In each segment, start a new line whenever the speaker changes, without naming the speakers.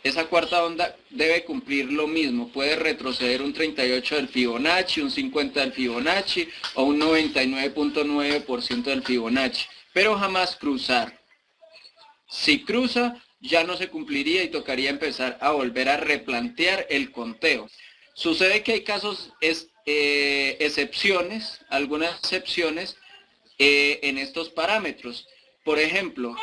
esa cuarta onda debe cumplir lo mismo, puede retroceder un 38 del Fibonacci, un 50 del Fibonacci o un 99.9% del Fibonacci, pero jamás cruzar. Si cruza, ya no se cumpliría y tocaría empezar a volver a replantear el conteo. Sucede que hay casos, excepciones, algunas excepciones en estos parámetros. Por ejemplo,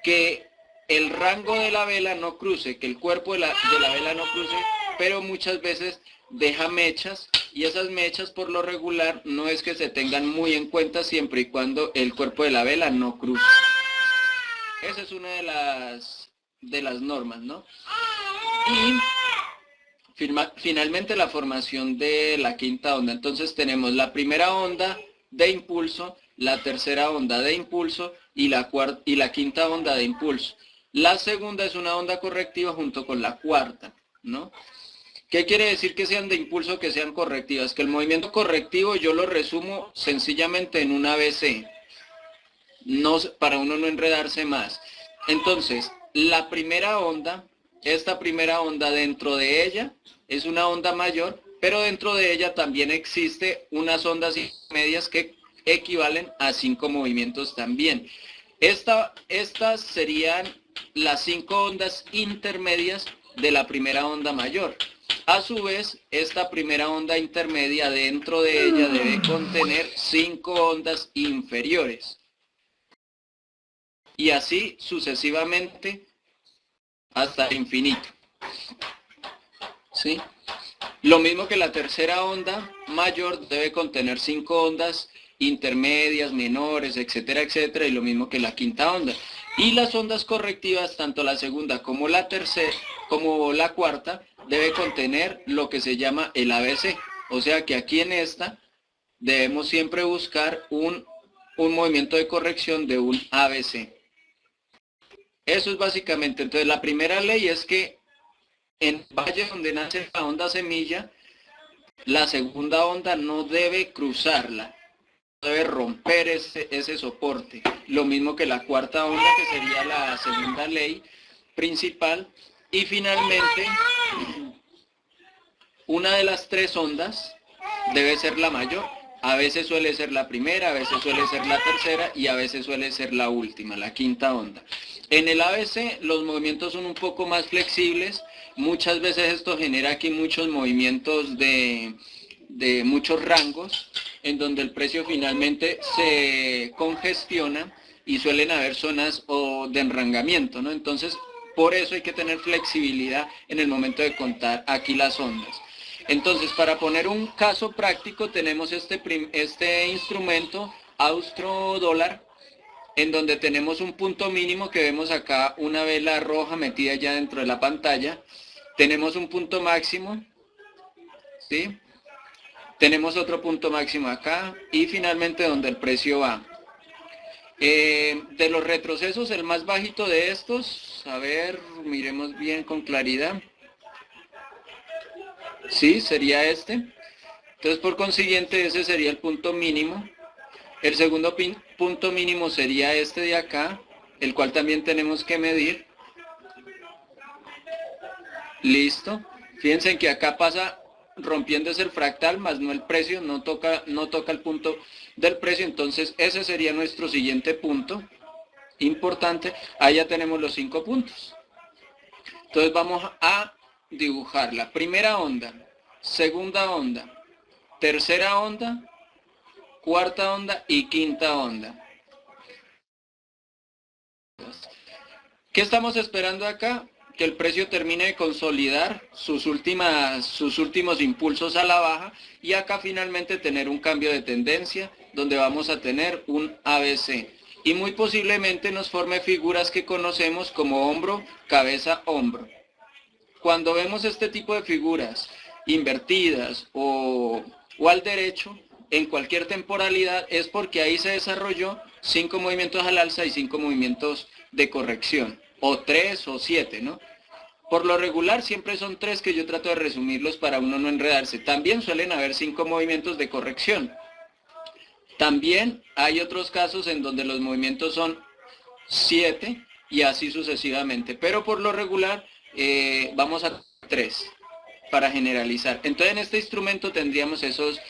que el rango de la vela no cruce, que el cuerpo de la vela no cruce, pero muchas veces deja mechas, y esas mechas por lo regular no es que se tengan muy en cuenta siempre y cuando el cuerpo de la vela no cruce. Esa es una de las normas, ¿no? Y finalmente la formación de la quinta onda. Entonces tenemos la primera onda de impulso, la tercera onda de impulso y la quinta onda de impulso. La segunda es una onda correctiva junto con la cuarta, ¿no? ¿Qué quiere decir que sean de impulso o que sean correctivas? Que el movimiento correctivo yo lo resumo sencillamente en un ABC, no, para uno no enredarse más. Entonces, la primera onda, esta primera onda dentro de ella es una onda mayor, pero dentro de ella también existe unas ondas medias que equivalen a 5 movimientos también. Estas serían las 5 ondas intermedias de la primera onda mayor. A su vez, esta primera onda intermedia dentro de ella debe contener 5 ondas inferiores. Y así sucesivamente hasta el infinito. ¿Sí? Lo mismo que la tercera onda mayor debe contener 5 ondas intermedias, menores, etcétera, etcétera, y lo mismo que la quinta onda. Y las ondas correctivas, tanto la segunda como la tercera, como la cuarta, debe contener lo que se llama el ABC. O sea que aquí en esta debemos siempre buscar un movimiento de corrección de un ABC. Eso es básicamente. Entonces la primera ley es que en valle donde nace la onda semilla, la segunda onda no debe cruzarla, debe romper ese soporte. Lo mismo que la cuarta onda, que sería la segunda ley principal. Y finalmente, una de las 3 ondas debe ser la mayor. A veces suele ser la primera, a veces suele ser la tercera y a veces suele ser la última, la quinta onda. En el ABC los movimientos son un poco más flexibles. Muchas veces esto genera aquí muchos movimientos de muchos rangos, en donde el precio finalmente se congestiona y suelen haber zonas de enrangamiento, ¿no? Entonces, por eso hay que tener flexibilidad en el momento de contar aquí las ondas. Entonces, para poner un caso práctico, tenemos este instrumento austro-dólar, en donde tenemos un punto mínimo que vemos acá, una vela roja metida ya dentro de la pantalla. Tenemos un punto máximo, ¿sí? Tenemos otro punto máximo acá y finalmente donde el precio va. De los retrocesos, el más bajito de estos, a ver, miremos bien con claridad. Sí, sería este. Entonces, por consiguiente, ese sería el punto mínimo. El segundo punto mínimo sería este de acá, el cual también tenemos que medir. Listo. Fíjense en que acá pasa rompiéndose el fractal, más no el precio, no toca el punto del precio. Entonces, ese sería nuestro siguiente punto importante. Ahí ya tenemos los 5 puntos. Entonces, vamos a dibujar la primera onda, segunda onda, tercera onda, cuarta onda y quinta onda. ¿Qué estamos esperando acá? Que el precio termine de consolidar sus últimos impulsos a la baja y acá finalmente tener un cambio de tendencia donde vamos a tener un ABC. Y muy posiblemente nos forme figuras que conocemos como hombro, cabeza, hombro. Cuando vemos este tipo de figuras invertidas o al derecho, en cualquier temporalidad, es porque ahí se desarrolló 5 movimientos al alza y 5 movimientos de corrección, o 3 o 7, ¿no? Por lo regular siempre son 3 que yo trato de resumirlos para uno no enredarse. También suelen haber 5 movimientos de corrección. También hay otros casos en donde los movimientos son 7 y así sucesivamente. Pero por lo regular vamos a 3 para generalizar. Entonces en este instrumento tendríamos esos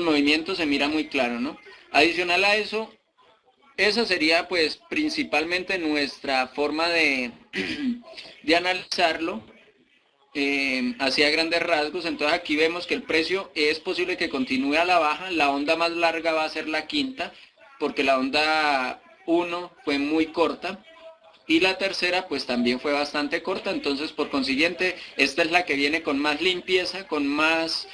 movimientos, se mira muy claro, ¿no? Adicional a eso, esa sería pues principalmente nuestra forma de, de analizarlo, así a grandes rasgos. Entonces aquí vemos que el precio es posible que continúe a la baja, la onda más larga va a ser la quinta, porque la onda 1 fue muy corta, y la tercera pues también fue bastante corta, entonces por consiguiente esta es la que viene con más limpieza, con más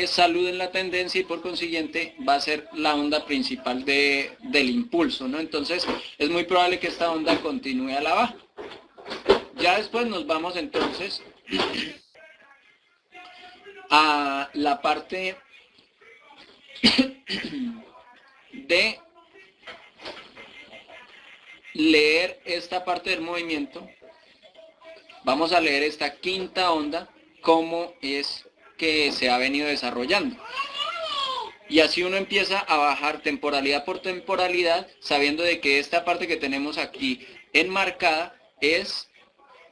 salud en la tendencia, y por consiguiente va a ser la onda principal del impulso, ¿no? Entonces es muy probable que esta onda continúe a la baja. Ya después nos vamos entonces a la parte de leer esta parte del movimiento. Vamos a leer esta quinta onda, cómo es que se ha venido desarrollando. Y así uno empieza a bajar temporalidad por temporalidad, sabiendo de que esta parte que tenemos aquí enmarcada es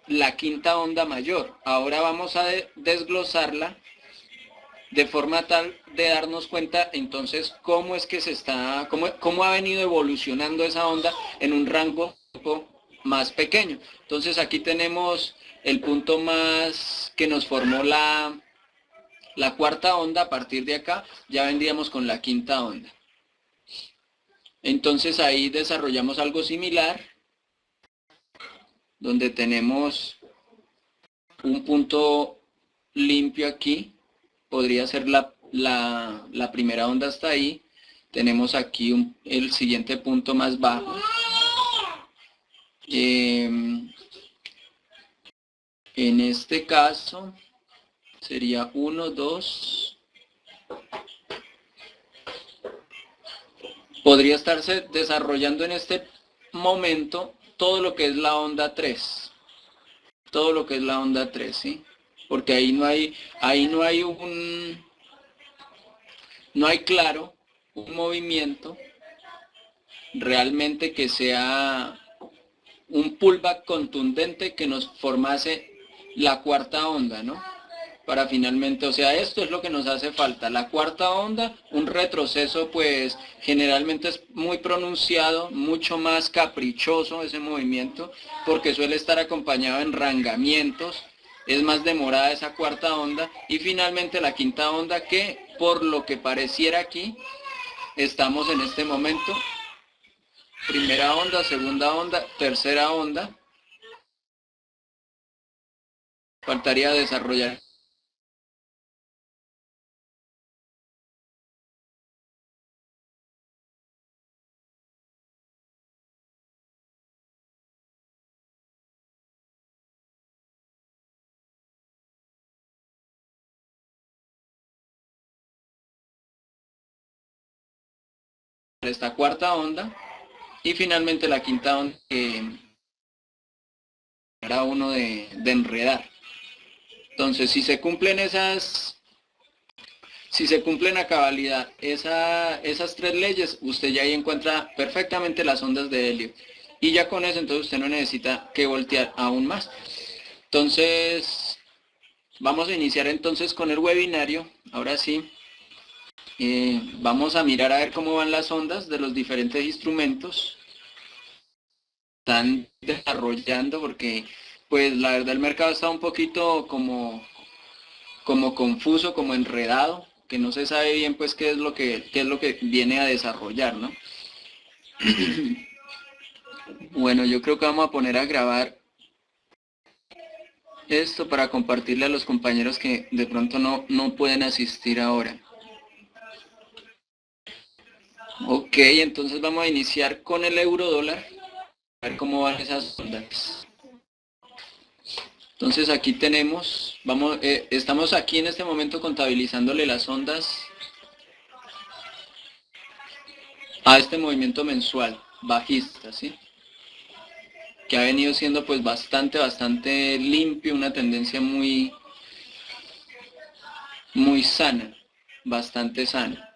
la quinta onda mayor. Ahora vamos a desglosarla de forma tal de darnos cuenta entonces cómo es que cómo ha venido evolucionando esa onda en un rango más pequeño. Entonces aquí tenemos el punto más que nos formó la cuarta onda. A partir de acá ya vendríamos con la quinta onda. Entonces ahí desarrollamos algo similar, donde tenemos un punto limpio aquí, podría ser la primera onda hasta ahí. Tenemos aquí el siguiente punto más bajo. En este caso sería 1, 2. Podría estarse desarrollando en este momento todo lo que es la onda 3. Todo lo que es la onda 3, ¿sí? Porque ahí no hay claro un movimiento realmente que sea un pullback contundente que nos formase la cuarta onda, ¿no? Para finalmente, o sea, esto es lo que nos hace falta. La cuarta onda, un retroceso pues generalmente es muy pronunciado, mucho más caprichoso ese movimiento, porque suele estar acompañado de enrangamientos, es más demorada esa cuarta onda, y finalmente la quinta onda, que por lo que pareciera aquí, estamos en este momento, primera onda, segunda onda, tercera onda. Faltaría desarrollar esta cuarta onda, y finalmente la quinta onda, que era uno de enredar. Entonces, si se cumplen a cabalidad esas 3 leyes, usted ya ahí encuentra perfectamente las ondas de Helio. Y ya con eso, entonces usted no necesita que voltear aún más. Entonces, vamos a iniciar entonces con el webinario. Ahora sí, vamos a mirar a ver cómo van las ondas de los diferentes instrumentos. Están desarrollando, porque pues la verdad el mercado está un poquito como confuso, como enredado, que no se sabe bien pues qué es lo que viene a desarrollar, ¿no? Bueno, yo creo que vamos a poner a grabar esto para compartirle a los compañeros que de pronto no pueden asistir ahora. Ok, entonces vamos a iniciar con el euro dólar, a ver cómo van esas ondas. Entonces aquí tenemos, estamos aquí en este momento contabilizándole las ondas a este movimiento mensual bajista, ¿sí? Que ha venido siendo pues bastante limpio, una tendencia muy sana, bastante sana.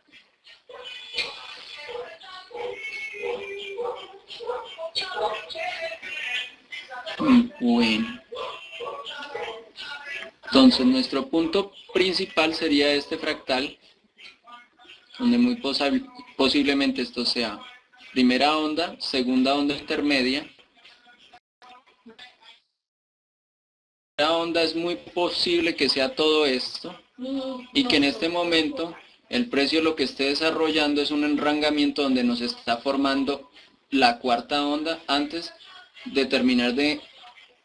Bueno, entonces nuestro punto principal sería este fractal, donde muy posiblemente esto sea primera onda, segunda onda intermedia. La onda es muy posible que sea todo esto y que en este momento el precio lo que esté desarrollando es un enrangamiento donde nos está formando la cuarta onda antes de terminar de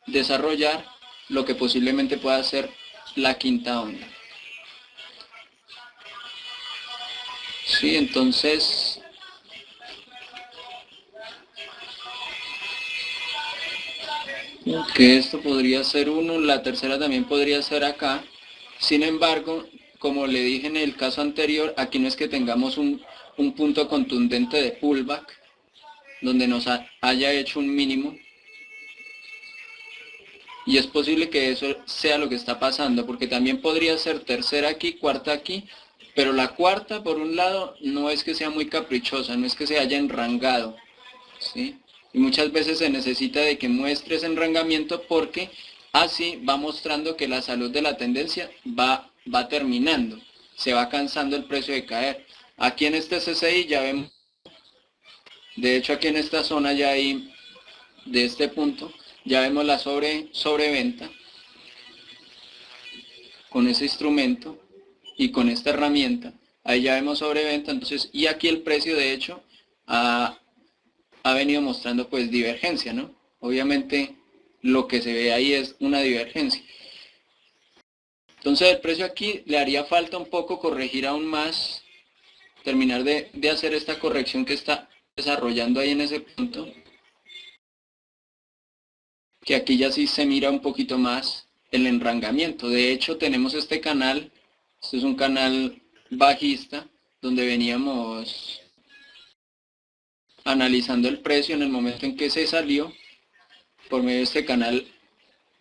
desarrollar lo que posiblemente pueda ser la quinta onda. Sí, entonces que esto podría ser uno, la tercera también podría ser acá. Sin embargo, como le dije en el caso anterior, aquí no es que tengamos un punto contundente de pullback, donde nos haya hecho un mínimo. Y es posible que eso sea lo que está pasando, porque también podría ser tercera aquí, cuarta aquí, pero la cuarta, por un lado, no es que sea muy caprichosa, no es que se haya enrangado, ¿sí? Y muchas veces se necesita de que muestre ese enrangamiento porque así va mostrando que la salud de la tendencia va terminando, se va cansando el precio de caer. Aquí en este CCI ya vemos, de hecho aquí en esta zona ya hay, de este punto, ya vemos la sobreventa con ese instrumento y con esta herramienta. Ahí ya vemos sobreventa, entonces, y aquí el precio de hecho ha venido mostrando pues divergencia, ¿no? Obviamente lo que se ve ahí es una divergencia. Entonces el precio aquí le haría falta un poco corregir aún más, terminar de hacer esta corrección que está desarrollando ahí en ese punto, que aquí ya sí se mira un poquito más el enrangamiento. De hecho tenemos este canal, este es un canal bajista, donde veníamos analizando el precio en el momento en que se salió por medio de este canal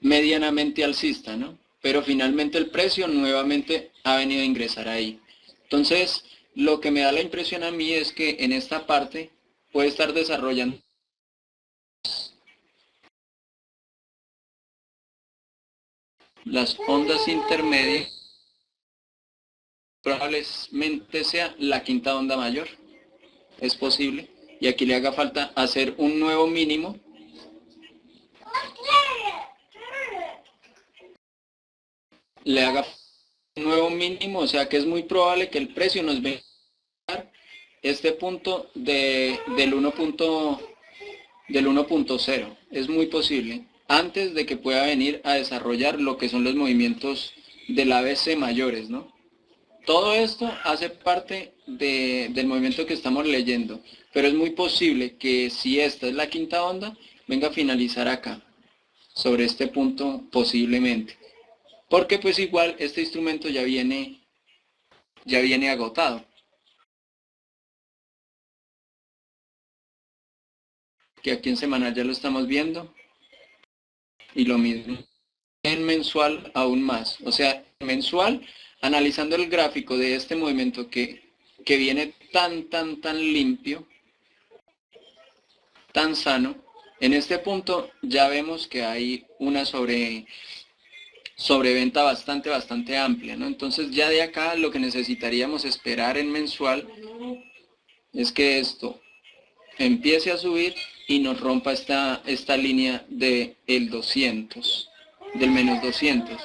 medianamente alcista, ¿no? Pero finalmente el precio nuevamente ha venido a ingresar ahí. Entonces, lo que me da la impresión a mí es que en esta parte puede estar desarrollando las ondas intermedias, probablemente sea la quinta onda mayor, es posible, y aquí le haga falta hacer un nuevo mínimo, le haga un nuevo mínimo, o sea que es muy probable que el precio nos venga a dar este punto del 1.0, es muy posible, antes de que pueda venir a desarrollar lo que son los movimientos del ABC mayores, ¿no? Todo esto hace parte del movimiento que estamos leyendo, pero es muy posible que si esta es la quinta onda, venga a finalizar acá, sobre este punto posiblemente. Porque pues igual este instrumento ya viene agotado. Que aquí en semanal ya lo estamos viendo. Y lo mismo en mensual aún más. O sea, mensual, analizando el gráfico de este movimiento que viene tan limpio, tan sano, en este punto ya vemos que hay una sobreventa bastante amplia, ¿no? Entonces ya de acá lo que necesitaríamos esperar en mensual es que esto empiece a subir y nos rompa esta línea del 200, del menos 200.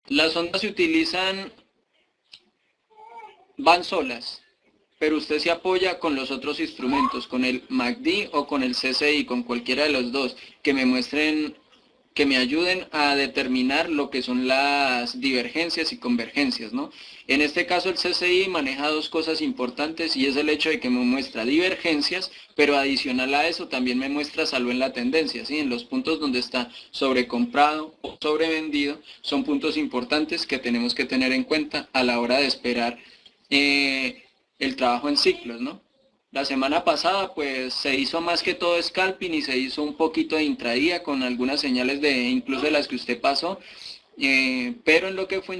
Las ondas se utilizan, van solas, pero usted se apoya con los otros instrumentos, con el MACD o con el CCI, con cualquiera de los dos, que me muestren, que me ayuden a determinar lo que son las divergencias y convergencias, ¿no? En este caso el CCI maneja dos cosas importantes y es el hecho de que me muestra divergencias, pero adicional a eso también me muestra salud en la tendencia, ¿sí? En los puntos donde está sobrecomprado o sobrevendido son puntos importantes que tenemos que tener en cuenta a la hora de esperar el trabajo en ciclos, ¿no? La semana pasada pues se hizo más que todo scalping y se hizo un poquito de intradía con algunas señales de incluso de las que usted pasó, pero en lo que fue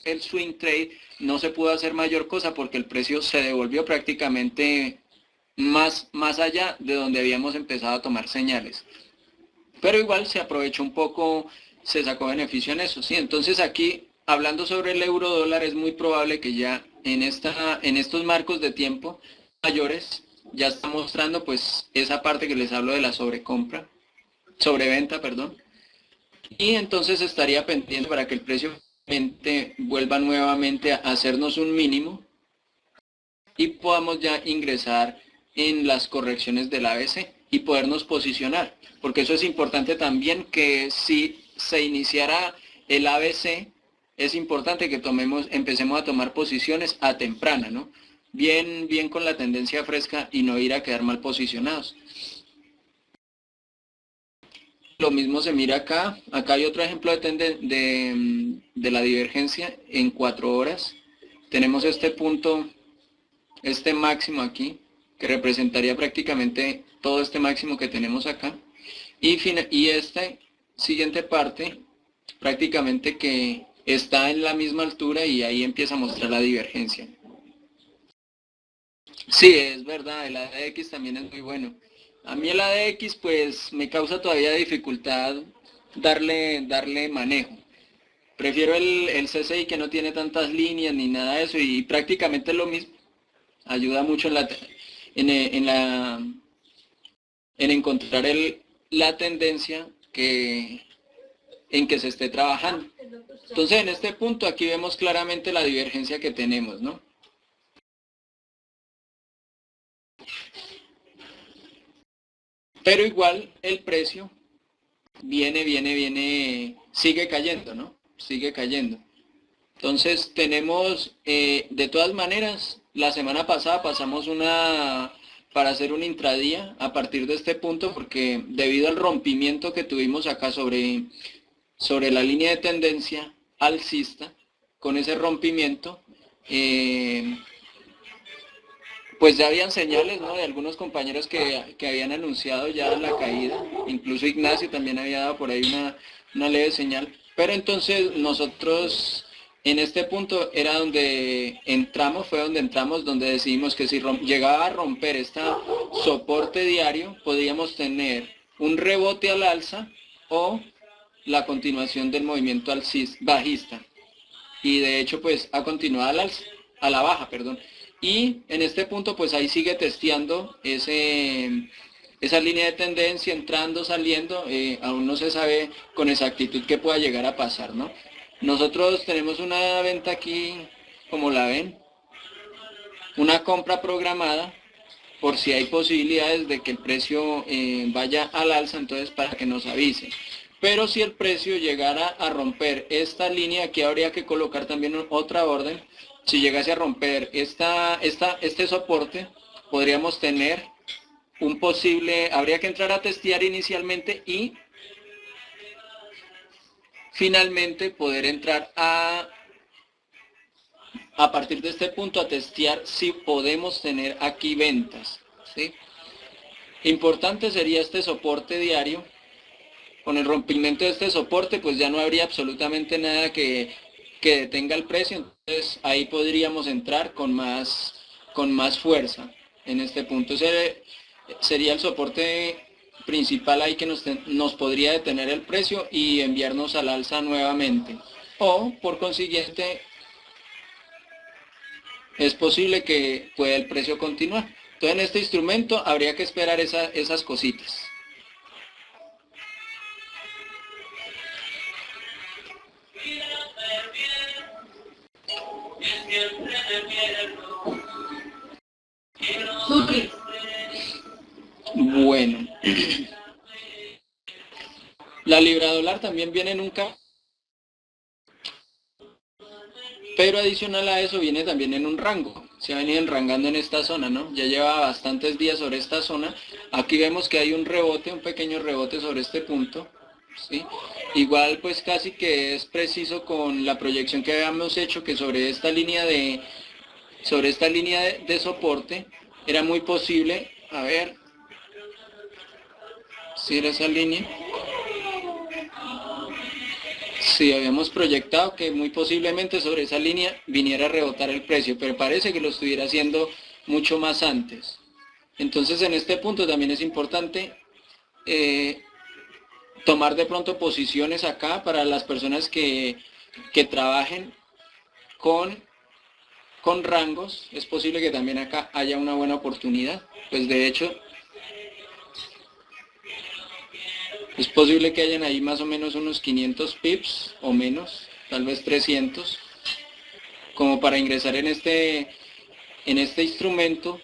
el swing trade no se pudo hacer mayor cosa porque el precio se devolvió prácticamente más allá de donde habíamos empezado a tomar señales. Pero igual se aprovechó un poco, se sacó beneficio en eso, ¿sí? Entonces aquí, hablando sobre el euro dólar, es muy probable que ya en estos marcos de tiempo mayores ya está mostrando pues esa parte que les hablo de la sobreventa, perdón. Y entonces estaría pendiente para que el precio vuelva nuevamente a hacernos un mínimo y podamos ya ingresar en las correcciones del ABC y podernos posicionar, porque eso es importante también, que si se iniciara el ABC, es importante que empecemos a tomar posiciones a temprana, ¿no? Bien con la tendencia fresca y no ir a quedar mal posicionados. Lo mismo se mira acá. Acá hay otro ejemplo de la divergencia en 4 horas. Tenemos este punto, este máximo aquí, que representaría prácticamente todo este máximo que tenemos acá. Y esta siguiente parte, prácticamente que está en la misma altura y ahí empieza a mostrar la divergencia. Sí, es verdad, el ADX también es muy bueno. A mí el ADX pues me causa todavía dificultad darle manejo. Prefiero el CCI, que no tiene tantas líneas ni nada de eso, y prácticamente es lo mismo. Ayuda mucho en encontrar la tendencia en que se esté trabajando. Entonces en este punto aquí vemos claramente la divergencia que tenemos, ¿no? Pero igual el precio sigue cayendo, ¿no? Sigue cayendo. Entonces tenemos, de todas maneras, la semana pasada pasamos para hacer un intradía a partir de este punto, porque debido al rompimiento que tuvimos acá sobre la línea de tendencia alcista, con ese rompimiento, pues ya habían señales, ¿no?, de algunos compañeros que habían anunciado ya la caída. Incluso Ignacio también había dado por ahí una leve señal. Pero entonces nosotros en este punto era donde entramos, donde decidimos que si llegaba a romper este soporte diario, podíamos tener un rebote al alza o la continuación del movimiento bajista. Y de hecho pues ha continuado al alza, a la baja, perdón. Y en este punto pues ahí sigue testeando esa línea de tendencia, entrando, saliendo. Aún no se sabe con exactitud qué pueda llegar a pasar, ¿no? Nosotros tenemos una venta aquí, como la ven, una compra programada por si hay posibilidades de que el precio vaya al alza, entonces para que nos avise. Pero si el precio llegara a romper esta línea, aquí habría que colocar también otra orden. Si llegase a romper este soporte, podríamos tener habría que entrar a testear inicialmente y finalmente poder entrar a partir de este punto a testear si podemos tener aquí ventas, ¿sí? Importante sería este soporte diario. Con el rompimiento de este soporte pues ya no habría absolutamente nada que detenga el precio, entonces ahí podríamos entrar con más fuerza en este punto. Ese sería el soporte principal ahí que nos podría detener el precio y enviarnos al alza nuevamente. O por consiguiente es posible que pueda el precio continuar. Entonces en este instrumento habría que esperar esas cositas. Bueno, la libra dólar también viene en un cambio, pero adicional a eso viene también en un rango. Se ha venido enrangando en esta zona, ¿no? Ya lleva bastantes días sobre esta zona. Aquí vemos que hay un pequeño rebote sobre este punto, ¿sí? Igual pues casi que es preciso con la proyección que habíamos hecho, que sobre esta línea de soporte era muy posible, a ver si era esa línea. Sí, habíamos proyectado que muy posiblemente sobre esa línea viniera a rebotar el precio, pero parece que lo estuviera haciendo mucho más antes. Entonces en este punto también es importante tomar de pronto posiciones acá para las personas que trabajen con rangos. Es posible que también acá haya una buena oportunidad. Pues de hecho, es posible que hayan ahí más o menos unos 500 pips o menos, tal vez 300, como para ingresar en este instrumento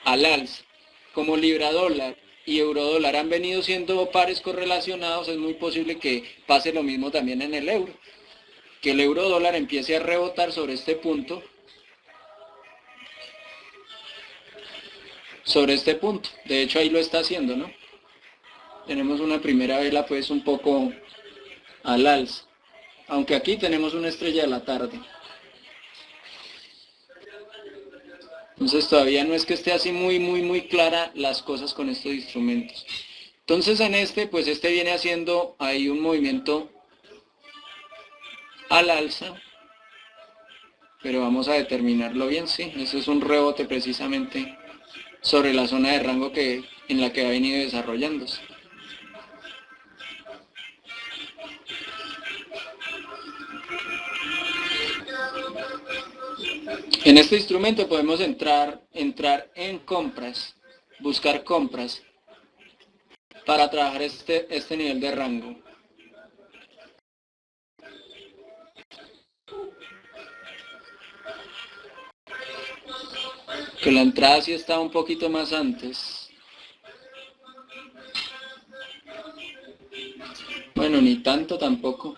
al alza. Como libra dólar y euro dólar han venido siendo pares correlacionados, es muy posible que pase lo mismo también en el euro, que el euro dólar empiece a rebotar sobre este punto, de hecho ahí lo está haciendo, ¿no? Tenemos una primera vela pues un poco al alza, aunque aquí tenemos una estrella de la tarde. Entonces todavía no es que esté así muy clara las cosas con estos instrumentos. Entonces en pues este viene haciendo ahí un movimiento al alza, pero vamos a determinarlo bien, sí, eso es un rebote precisamente sobre la zona de rango en la que ha venido desarrollándose. En este instrumento podemos entrar en compras, buscar compras para trabajar este nivel de rango. Que la entrada sí está un poquito más antes. Bueno, ni tanto tampoco.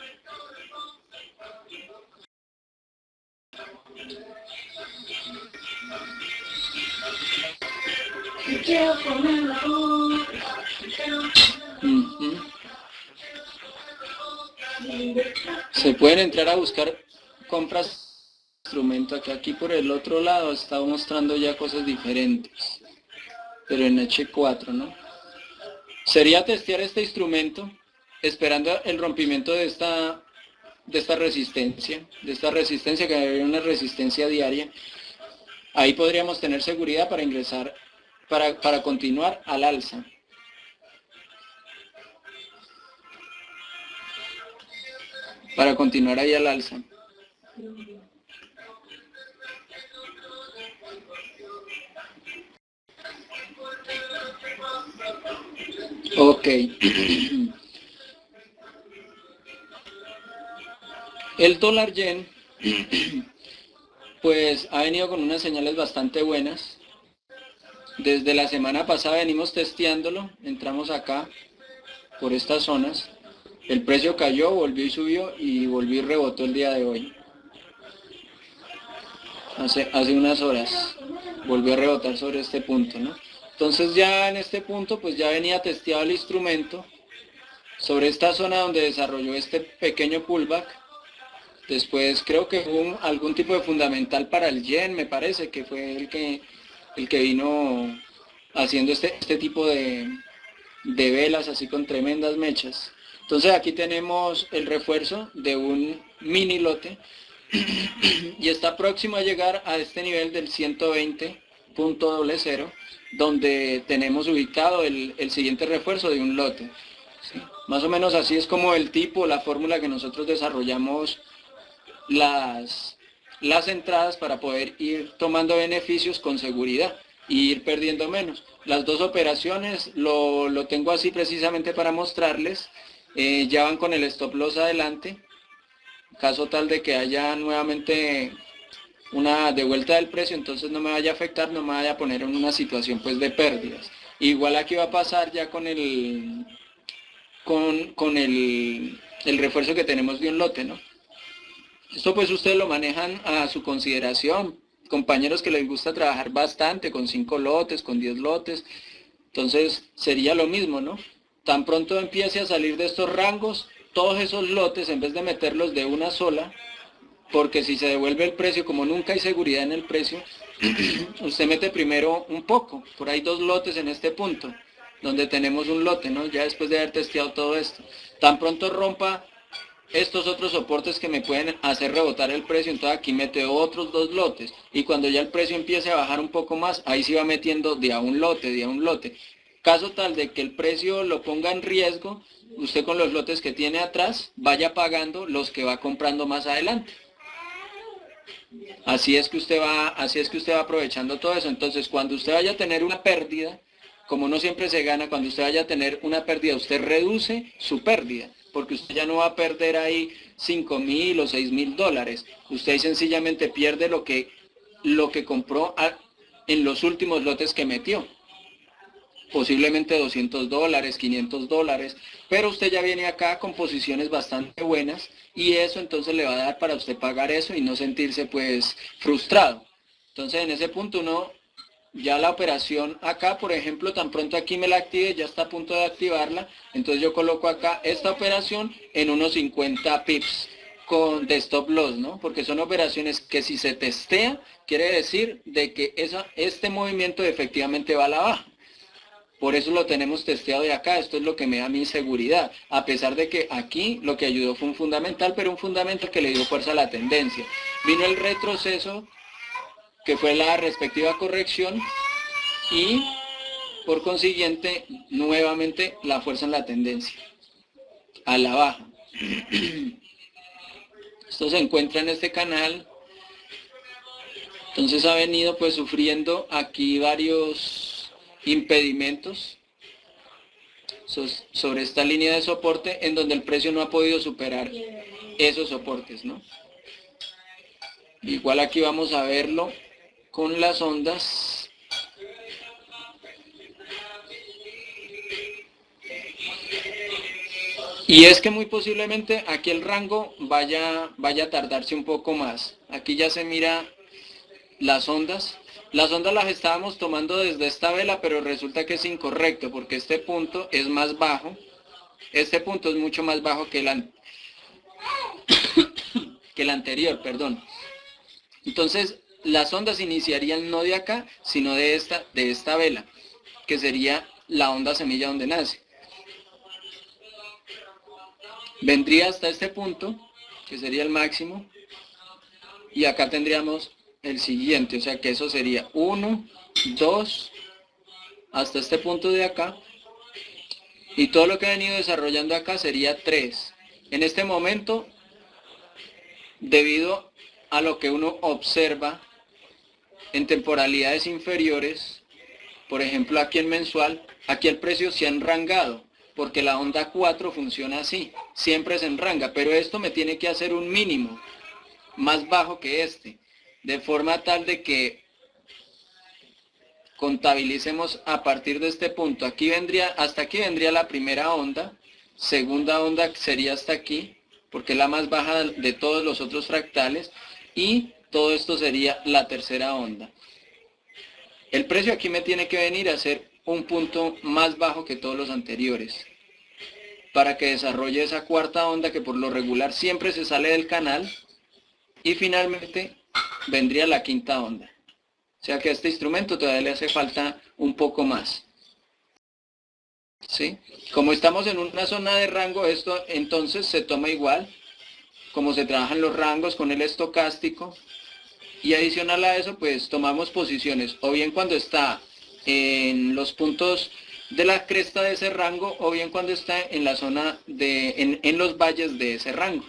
Se pueden entrar a buscar compras de instrumento que aquí por el otro lado está mostrando ya cosas diferentes, pero en H4, ¿no? Sería testear este instrumento esperando el rompimiento de esta resistencia que hay una resistencia diaria. Ahí podríamos tener seguridad para ingresar, para continuar al alza. Para continuar ahí al alza. Ok. El dólar yen, pues ha venido con unas señales bastante buenas. Desde la semana pasada venimos testeándolo, entramos acá, por estas zonas. El precio cayó, volvió y subió y volvió y rebotó el día de hoy. Hace unas horas volvió a rebotar sobre este punto, ¿no? Entonces ya en este punto pues ya venía testeado el instrumento sobre esta zona donde desarrolló este pequeño pullback. Después creo que hubo algún tipo de fundamental para el yen, me parece que fue el que vino haciendo este tipo de velas así con tremendas mechas. Entonces aquí tenemos el refuerzo de un mini lote y está próximo a llegar a este nivel del 120.00, donde tenemos ubicado el siguiente refuerzo de un lote. ¿Sí? Más o menos así es como el tipo, la fórmula que nosotros desarrollamos las entradas para poder ir tomando beneficios con seguridad y ir perdiendo menos. Las dos operaciones lo tengo así precisamente para mostrarles. Ya van con el stop loss adelante, caso tal de que haya nuevamente una devuelta del precio, entonces no me vaya a afectar, no me vaya a poner en una situación pues de pérdidas. Igual aquí va a pasar ya con el refuerzo que tenemos de un lote, ¿no? Esto pues ustedes lo manejan a su consideración, compañeros que les gusta trabajar bastante, con 5 lotes, con 10 lotes, entonces sería lo mismo, ¿no? Tan pronto empiece a salir de estos rangos, todos esos lotes, en vez de meterlos de una sola, porque si se devuelve el precio, como nunca hay seguridad en el precio, usted mete primero un poco, por ahí 2 lotes en este punto, donde tenemos un lote, ¿no? Ya después de haber testeado todo esto. Tan pronto rompa estos otros soportes que me pueden hacer rebotar el precio, entonces aquí mete otros 2 lotes, y cuando ya el precio empiece a bajar un poco más, ahí sí va metiendo de a un lote, de a un lote. Caso tal de que el precio lo ponga en riesgo, usted con los lotes que tiene atrás, vaya pagando los que va comprando más adelante. Así es que usted va aprovechando todo eso. Entonces, cuando usted vaya a tener una pérdida, como no siempre se gana, cuando usted vaya a tener una pérdida, usted reduce su pérdida, porque usted ya no va a perder ahí 5.000 o 6.000 dólares. Usted ahí sencillamente pierde lo que compró en los últimos lotes que metió. Posiblemente 200 dólares, 500 dólares, pero usted ya viene acá con posiciones bastante buenas y eso entonces le va a dar para usted pagar eso y no sentirse pues frustrado. Entonces en ese punto uno, ya la operación acá, por ejemplo, tan pronto aquí me la active, ya está a punto de activarla, entonces yo coloco acá esta operación en unos 50 pips de stop loss, ¿no? Porque son operaciones que si se testea, quiere decir de que este movimiento efectivamente va a la baja. Por eso lo tenemos testeado de acá, esto es lo que me da mi seguridad, a pesar de que aquí lo que ayudó fue un fundamental, pero un fundamento que le dio fuerza a la tendencia. Vino el retroceso, que fue la respectiva corrección, y por consiguiente, nuevamente la fuerza en la tendencia, a la baja. Esto se encuentra en este canal, entonces ha venido pues sufriendo aquí varios impedimentos sobre esta línea de soporte en donde el precio no ha podido superar esos soportes, ¿no? Igual aquí vamos a verlo con las ondas. Y es que muy posiblemente aquí el rango vaya a tardarse un poco más. Aquí ya se mira las ondas. Las ondas las estábamos tomando desde esta vela, pero resulta que es incorrecto porque este punto es más bajo. Este punto es mucho más bajo que el anterior, perdón. Entonces, las ondas iniciarían no de acá, sino de esta vela, que sería la onda semilla donde nace. Vendría hasta este punto, que sería el máximo, y acá tendríamos el siguiente, o sea que eso sería 1, 2, hasta este punto de acá, y todo lo que ha venido desarrollando acá sería 3. En este momento, debido a lo que uno observa en temporalidades inferiores, por ejemplo aquí en mensual, aquí el precio se ha enrangado, porque la onda 4 funciona así, siempre se enranga, pero esto me tiene que hacer un mínimo más bajo que este, de forma tal de que contabilicemos a partir de este punto. Hasta aquí vendría la primera onda, segunda onda sería hasta aquí, porque es la más baja de todos los otros fractales, y todo esto sería la tercera onda. El precio aquí me tiene que venir a ser un punto más bajo que todos los anteriores, para que desarrolle esa cuarta onda que por lo regular siempre se sale del canal, y finalmente vendría la quinta onda. O sea que a este instrumento todavía le hace falta un poco más. ¿Sí? Como estamos en una zona de rango, esto entonces se toma igual, como se trabajan los rangos con el estocástico. Y adicional a eso, pues tomamos posiciones, o bien cuando está en los puntos de la cresta de ese rango, o bien cuando está en la zona en los valles de ese rango.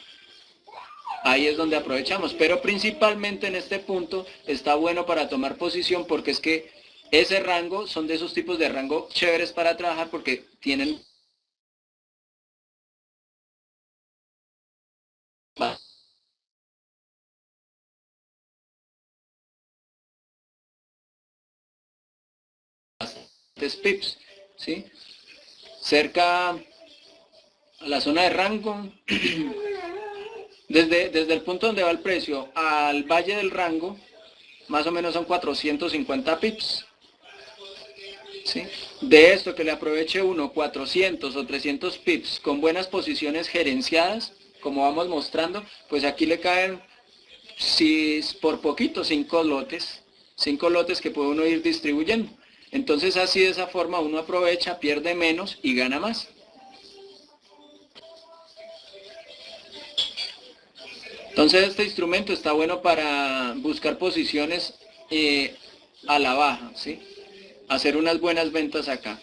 Ahí es donde aprovechamos, pero principalmente en este punto está bueno para tomar posición, porque es que ese rango son de esos tipos de rango chéveres para trabajar porque tienen bastantes pips, ¿sí? Cerca a la zona de rango, desde el punto donde va el precio al valle del rango, más o menos son 450 pips. ¿Sí? De esto que le aproveche uno 400 o 300 pips con buenas posiciones gerenciadas, como vamos mostrando, pues aquí le caen, si por poquito, 5 lotes que puede uno ir distribuyendo. Entonces así de esa forma uno aprovecha, pierde menos y gana más. Entonces este instrumento está bueno para buscar posiciones a la baja, ¿sí? Hacer unas buenas ventas acá.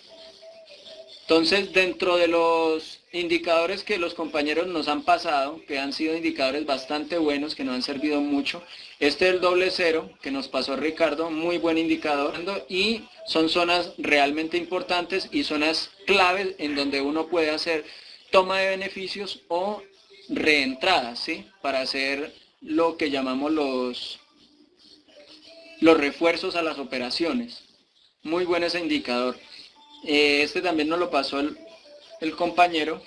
Entonces, dentro de los indicadores que los compañeros nos han pasado, que han sido indicadores bastante buenos, que nos han servido mucho, este es el doble cero que nos pasó Ricardo, muy buen indicador, y son zonas realmente importantes y zonas claves en donde uno puede hacer toma de beneficios o reentradas, ¿sí? Para hacer lo que llamamos los refuerzos a las operaciones. Muy bueno ese indicador. Este también nos lo pasó el compañero.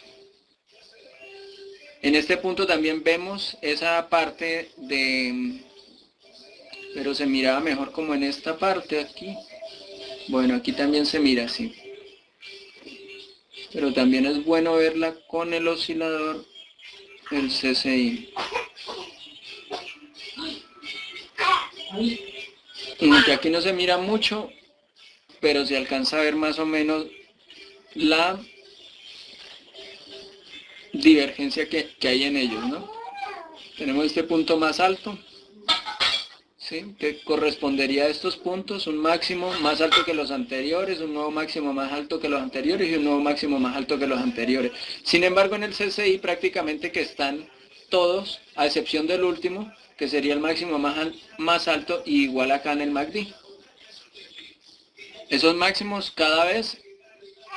En este punto también vemos esa parte de, pero se miraba mejor como en esta parte aquí. Bueno, aquí también se mira así. Pero también es bueno verla con el oscilador, el CCI. Aunque aquí no se mira mucho, pero se alcanza a ver más o menos la divergencia que hay en ellos, ¿no? Tenemos este punto más alto, ¿sí? Que correspondería a estos puntos, un máximo más alto que los anteriores, un nuevo máximo más alto que los anteriores y un nuevo máximo más alto que los anteriores. Sin embargo, en el CCI prácticamente que están todos, a excepción del último, que sería el máximo más alto, y igual acá en el MACD. Esos máximos cada vez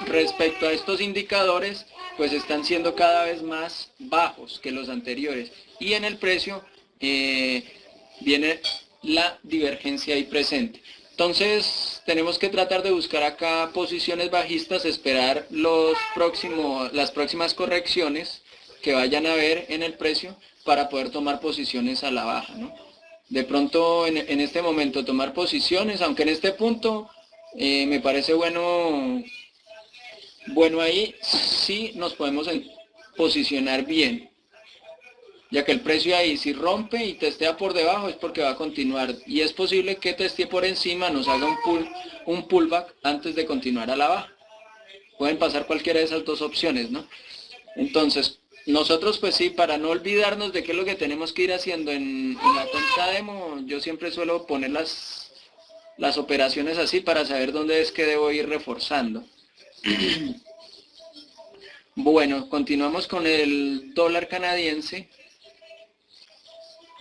respecto a estos indicadores pues están siendo cada vez más bajos que los anteriores, y en el precio viene la divergencia ahí presente. Entonces tenemos que tratar de buscar acá posiciones bajistas, esperar las próximas correcciones que vayan a haber en el precio para poder tomar posiciones a la baja, ¿no? De pronto en este momento tomar posiciones, aunque en este punto me parece bueno ahí sí nos podemos posicionar bien, ya que el precio ahí si rompe y testea por debajo es porque va a continuar, y es posible que testee por encima, nos haga un pullback antes de continuar a la baja. Pueden pasar cualquiera de esas dos opciones, ¿no? Entonces, nosotros pues sí, para no olvidarnos de qué es lo que tenemos que ir haciendo en la cuenta demo, yo siempre suelo poner las operaciones así para saber dónde es que debo ir reforzando. Bueno, continuamos con el dólar canadiense.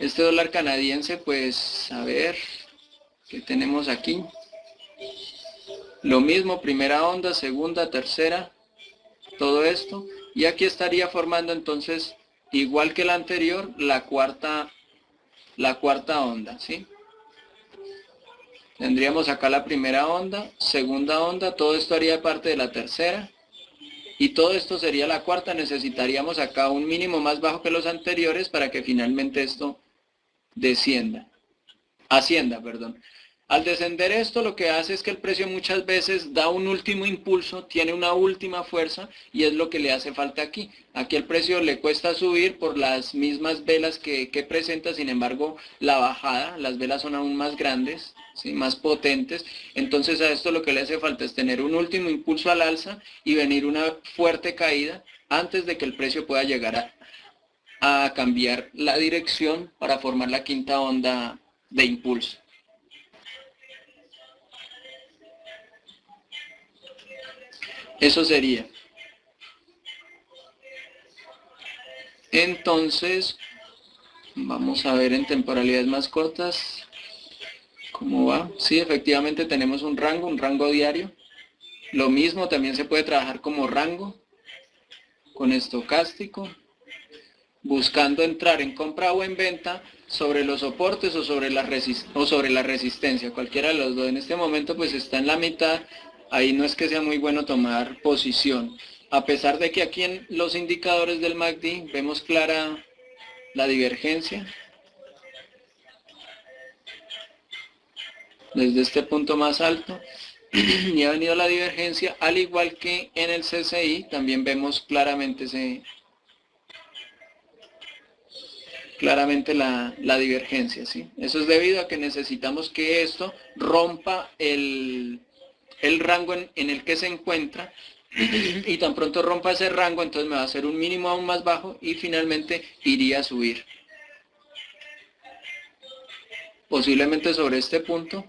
Este dólar canadiense, pues, a ver, ¿qué tenemos aquí? Lo mismo, primera onda, segunda, tercera, todo esto. Y aquí estaría formando entonces, igual que la anterior, la cuarta onda, ¿sí? Tendríamos acá la primera onda, segunda onda, todo esto haría parte de la tercera. Y todo esto sería la cuarta. Necesitaríamos acá un mínimo más bajo que los anteriores para que finalmente esto ascienda, perdón. Al descender esto, lo que hace es que el precio muchas veces da un último impulso, tiene una última fuerza, y es lo que le hace falta aquí. Aquí el precio le cuesta subir por las mismas velas que presenta, sin embargo, la bajada, las velas son aún más grandes, ¿sí? Más potentes. Entonces a esto lo que le hace falta es tener un último impulso al alza y venir una fuerte caída antes de que el precio pueda llegar a cambiar la dirección para formar la quinta onda de impulso. Eso sería. Entonces, vamos a ver en temporalidades más cortas cómo va. Sí, efectivamente tenemos un rango diario. Lo mismo también se puede trabajar como rango con estocástico, buscando entrar en compra o en venta sobre los soportes o sobre la resistencia, cualquiera de los dos. En este momento pues está en la mitad, ahí no es que sea muy bueno tomar posición, a pesar de que aquí en los indicadores del MACD vemos clara la divergencia desde este punto más alto, y ha venido la divergencia, al igual que en el CCI también vemos claramente la divergencia, ¿sí? Eso es debido a que necesitamos que esto rompa el rango en el que se encuentra, y tan pronto rompa ese rango, entonces me va a hacer un mínimo aún más bajo y finalmente iría a subir. posiblemente sobre este punto,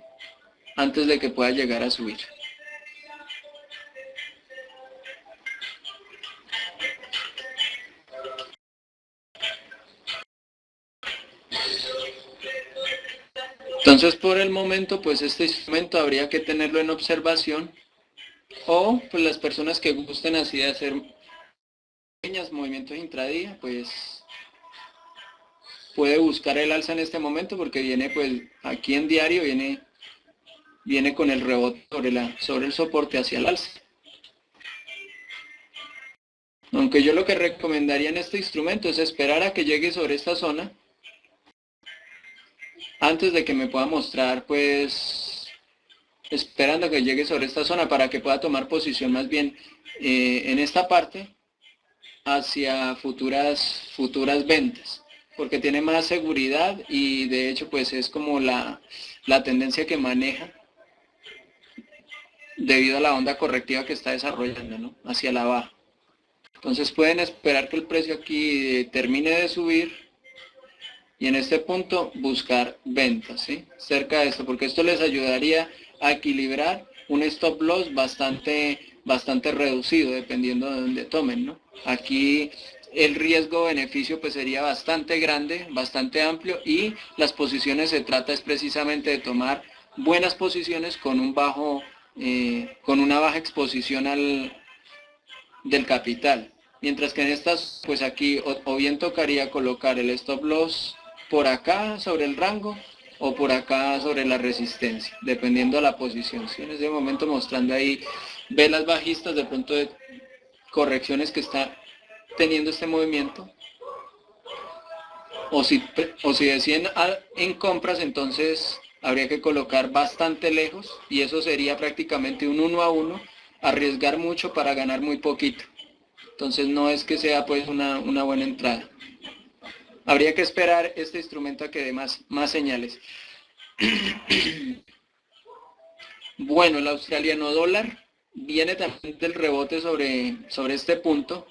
antes de que pueda llegar a subir. Entonces, por el momento, pues este instrumento habría que tenerlo en observación, o pues las personas que gusten así de hacer pequeños movimientos intradía, pues puede buscar el alza en este momento, porque viene pues aquí en diario, viene con el rebote sobre el soporte hacia el alza. Aunque yo lo que recomendaría en este instrumento es esperar a que llegue sobre esta zona, antes de que me pueda mostrar, pues, esperando a que llegue sobre esta zona para que pueda tomar posición más bien en esta parte hacia futuras ventas, porque tiene más seguridad y de hecho pues es como la tendencia que maneja debido a la onda correctiva que está desarrollando, ¿no? Hacia la baja. Entonces pueden esperar que el precio aquí termine de subir y en este punto buscar ventas, ¿sí? Cerca de esto, porque esto les ayudaría a equilibrar un stop loss bastante reducido, dependiendo de dónde tomen, ¿no? Aquí el riesgo-beneficio pues sería bastante grande, bastante amplio, y las posiciones se trata es precisamente de tomar buenas posiciones con un con una baja exposición del capital. Mientras que en estas, pues aquí o bien tocaría colocar el stop loss por acá sobre el rango o por acá sobre la resistencia, dependiendo de la posición. Si en ese momento mostrando ahí velas bajistas de pronto de correcciones que está teniendo este movimiento, o si deciden en compras, entonces habría que colocar bastante lejos y eso sería prácticamente un 1 a 1, arriesgar mucho para ganar muy poquito. Entonces no es que sea pues una buena entrada. Habría que esperar este instrumento a que dé más señales. Bueno, el australiano dólar viene también del rebote sobre este punto.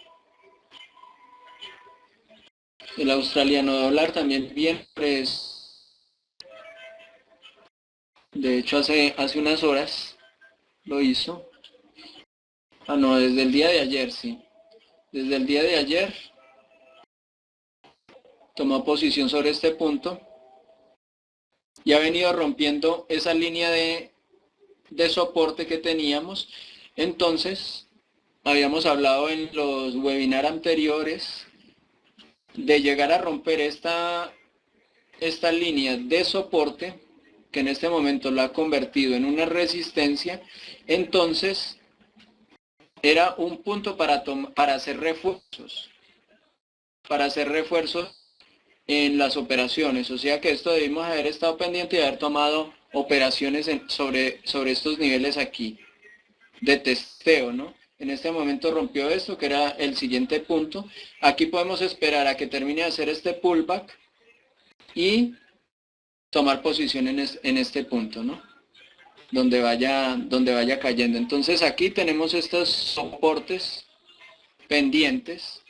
El australiano dólar también viene, pues, de hecho hace unas horas lo hizo. Ah, no, desde el día de ayer, sí. Desde el día de ayer tomó posición sobre este punto y ha venido rompiendo esa línea de soporte que teníamos. Entonces, habíamos hablado en los webinars anteriores de llegar a romper esta línea de soporte, que en este momento lo ha convertido en una resistencia. Entonces, era un punto para hacer refuerzos, en las operaciones, o sea que esto debimos haber estado pendiente y haber tomado operaciones sobre estos niveles aquí de testeo, ¿no? En este momento rompió esto, que era el siguiente punto. Aquí podemos esperar a que termine de hacer este pullback y tomar posición en este punto, ¿no? Donde vaya cayendo. Entonces aquí tenemos estos soportes pendientes,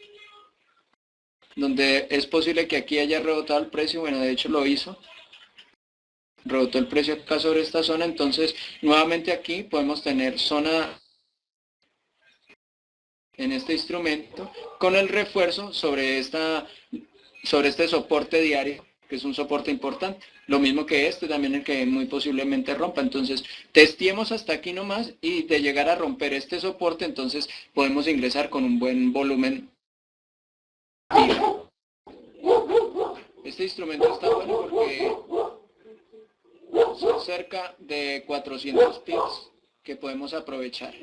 donde es posible que aquí haya rebotado el precio. Bueno, de hecho lo hizo, rebotó el precio acá sobre esta zona. Entonces nuevamente aquí podemos tener zona en este instrumento con el refuerzo sobre este soporte diario, que es un soporte importante, lo mismo que este también, el que muy posiblemente rompa. Entonces testeemos hasta aquí nomás, y de llegar a romper este soporte, entonces podemos ingresar con un buen volumen. Este instrumento está bueno porque son cerca de 400 pips que podemos aprovechar,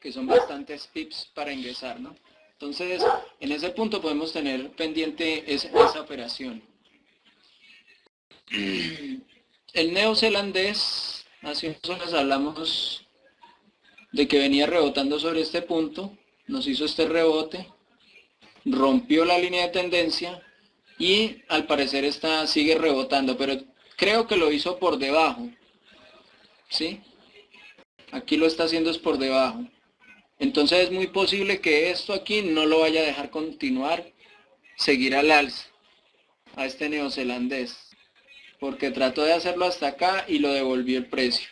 que son bastantes pips para ingresar, ¿no? Entonces, en ese punto podemos tener pendiente esa operación. El neozelandés, hace unas horas hablamos de que venía rebotando sobre este punto, nos hizo este rebote, rompió la línea de tendencia y al parecer sigue rebotando, pero creo que lo hizo por debajo, ¿sí? Aquí lo está haciendo es por debajo. Entonces es muy posible que esto aquí no lo vaya a dejar continuar, seguir al alza a este neozelandés. porque trató de hacerlo hasta acá y lo devolvió el precio.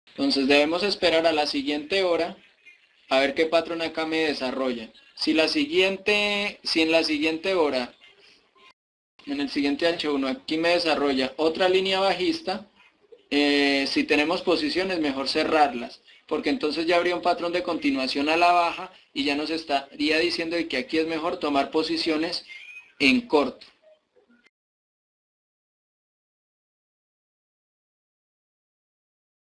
Entonces debemos esperar a la siguiente hora a ver qué patrón acá me desarrolla. Si en la siguiente hora, en el siguiente H1, aquí me desarrolla otra línea bajista, si tenemos posiciones, mejor cerrarlas, porque entonces ya habría un patrón de continuación a la baja y ya nos estaría diciendo de que aquí es mejor tomar posiciones en corto.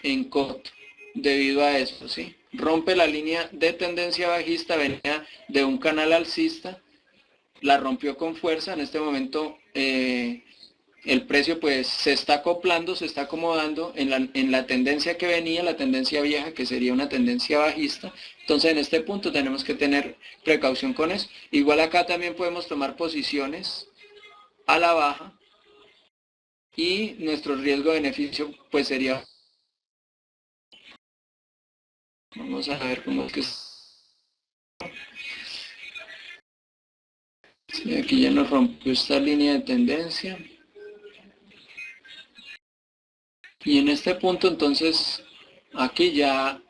En corto, debido a eso, ¿sí? Rompe la línea de tendencia bajista, venía de un canal alcista, la rompió con fuerza, en este momento el precio pues se está acoplando, se está acomodando en la tendencia que venía, la tendencia vieja, que sería una tendencia bajista. Entonces en este punto tenemos que tener precaución con eso. Igual acá también podemos tomar posiciones a la baja y nuestro riesgo-beneficio pues sería... Vamos a ver cómo es que... Sí, aquí ya nos rompió esta línea de tendencia. Y en este punto entonces aquí ya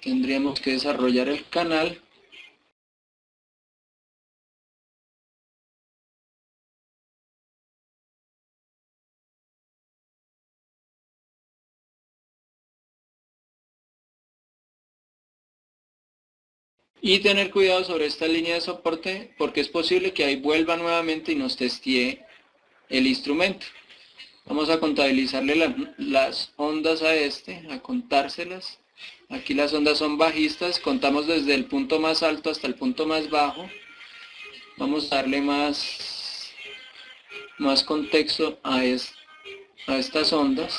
tendríamos que desarrollar el canal y tener cuidado sobre esta línea de soporte porque es posible que ahí vuelva nuevamente y nos testee el instrumento. Vamos a contabilizarle las ondas a a contárselas. Aquí las ondas son bajistas, contamos desde el punto más alto hasta el punto más bajo. Vamos a darle más contexto a estas ondas.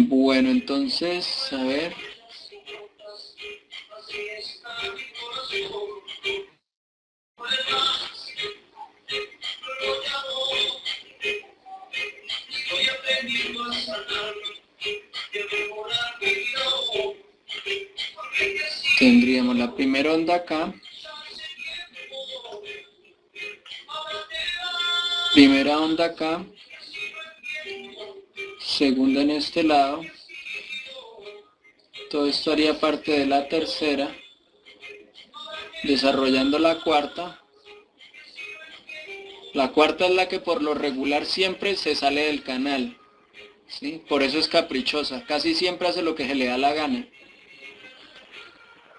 Bueno, entonces, a ver. Tendríamos la primera onda acá. Primera onda acá. Segunda en este lado. Todo esto haría parte de la tercera. Desarrollando la cuarta. La cuarta es la que por lo regular siempre se sale del canal, ¿sí? Por eso es caprichosa, casi siempre hace lo que se le da la gana.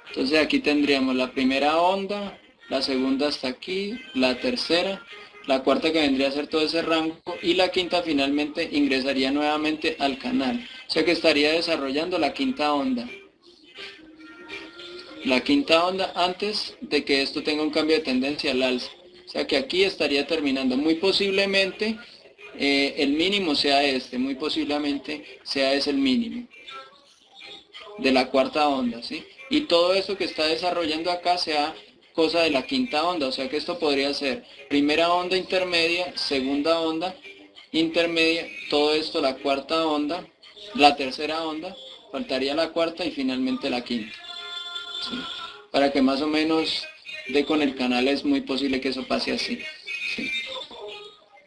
Entonces aquí tendríamos la primera onda, la segunda hasta aquí, la tercera, la cuarta que vendría a ser todo ese rango y la quinta finalmente ingresaría nuevamente al canal. O sea que estaría desarrollando la quinta onda. La quinta onda antes de que esto tenga un cambio de tendencia al alza. O sea que aquí estaría terminando. Muy posiblemente el mínimo sea muy posiblemente sea ese el mínimo de la cuarta onda, ¿sí? Y todo eso que está desarrollando acá sea cosa de la quinta onda, o sea que esto podría ser primera onda intermedia, segunda onda intermedia, todo esto la cuarta onda, la tercera onda, faltaría la cuarta y finalmente la quinta, ¿sí? Para que más o menos dé con el canal es muy posible que eso pase así, ¿sí?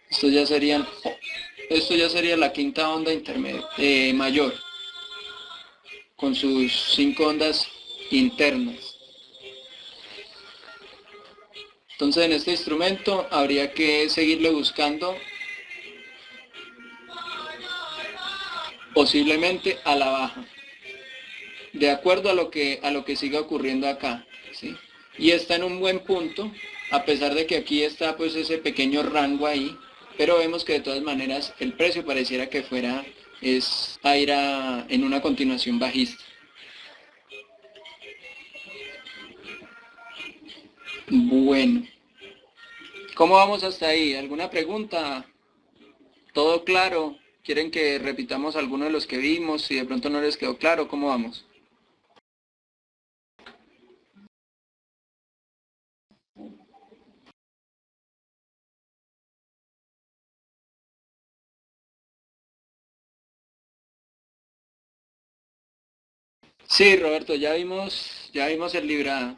Esto ya sería la quinta onda intermedia, mayor, con sus 5 ondas internas. Entonces en este instrumento habría que seguirle buscando posiblemente a la baja, de acuerdo a lo que siga ocurriendo acá, ¿sí? Y está en un buen punto, a pesar de que aquí está pues ese pequeño rango ahí, pero vemos que de todas maneras el precio pareciera que fuera a ir en una continuación bajista. Bueno, ¿cómo vamos hasta ahí? ¿Alguna pregunta? ¿Todo claro? ¿Quieren que repitamos alguno de los que vimos? Si de pronto no les quedó claro, ¿cómo vamos? Sí, Roberto, ya vimos el libra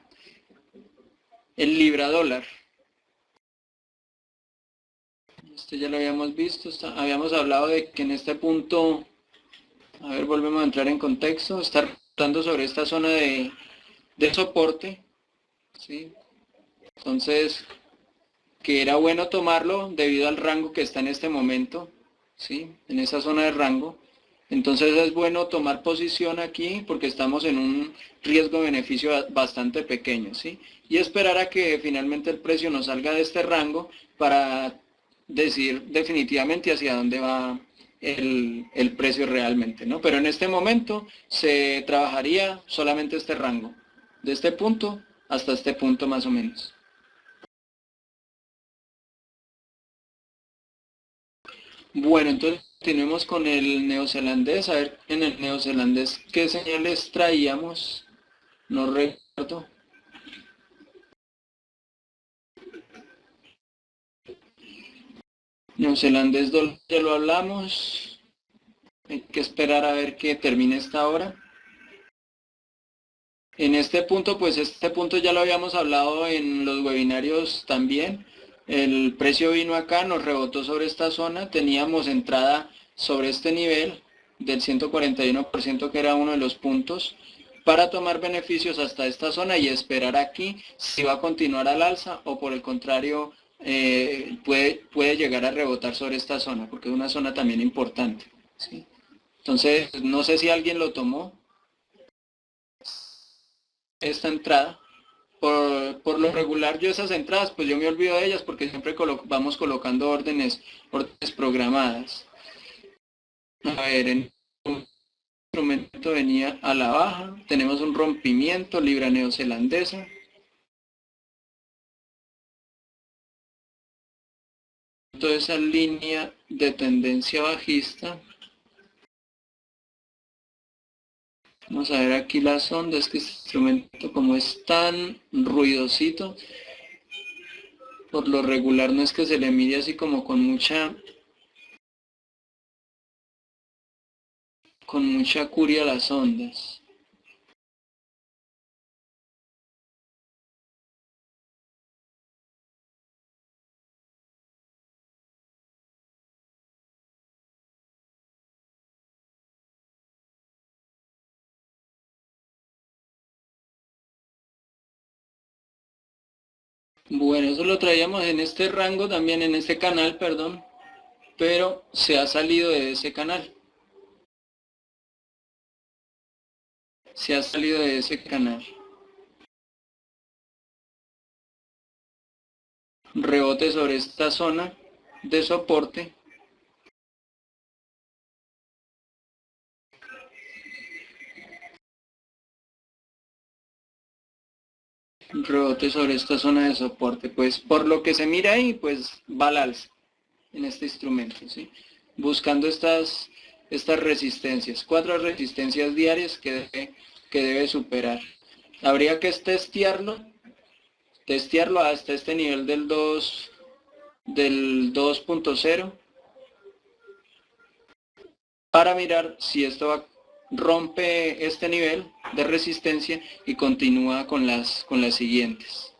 dólar. Este ya lo habíamos visto, habíamos hablado de que en este punto, a ver, volvemos a entrar en contexto, está tratando sobre esta zona de soporte, ¿sí? Entonces, que era bueno tomarlo debido al rango que está en este momento, ¿sí? En esa zona de rango. Entonces es bueno tomar posición aquí porque estamos en un riesgo-beneficio bastante pequeño, ¿sí? Y esperar a que finalmente el precio nos salga de este rango para decir definitivamente hacia dónde va el precio realmente, ¿no? Pero en este momento se trabajaría solamente este rango, de este punto hasta este punto más o menos. Bueno, entonces continuemos con el neozelandés, a ver en el neozelandés qué señales traíamos, no recuerdo. Neozelandés ya lo hablamos, hay que esperar a ver que termine esta hora. En este punto, pues este punto ya lo habíamos hablado en los webinarios también. El precio vino acá, nos rebotó sobre esta zona, teníamos entrada sobre este nivel del 141% que era uno de los puntos para tomar beneficios hasta esta zona y esperar aquí si va a continuar al alza o por el contrario puede llegar a rebotar sobre esta zona porque es una zona también importante, ¿sí? Entonces, no sé si alguien lo tomó, esta entrada. Por lo regular yo esas entradas, pues yo me olvido de ellas porque siempre vamos colocando órdenes programadas. A ver, en un instrumento venía a la baja, tenemos un rompimiento, libra neozelandesa. Toda esa línea de tendencia bajista. Vamos a ver aquí las ondas, que este instrumento como es tan ruidosito, por lo regular no es que se le mire así como con mucha curia las ondas. Bueno, eso lo traíamos en este rango también, en este canal, perdón, pero se ha salido de ese canal. Se ha salido de ese canal. Rebote sobre esta zona de soporte. Rebote sobre esta zona de soporte. Pues por lo que se mira ahí, pues va al alza en este instrumento, ¿sí? Buscando estas resistencias, 4 resistencias diarias que debe superar. Habría que testearlo hasta este nivel del 2.0 para mirar si esto rompe este nivel de resistencia y continúa con las siguientes.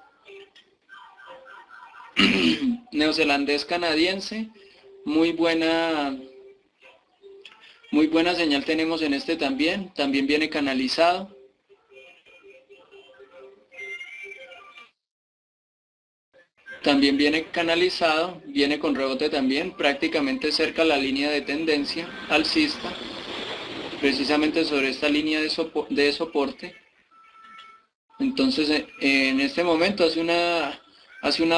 Neozelandés canadiense, muy buena señal tenemos en este también viene canalizado. También viene canalizado, viene con rebote también, prácticamente cerca a la línea de tendencia alcista, precisamente sobre esta línea de soporte. Entonces, en este momento, hace una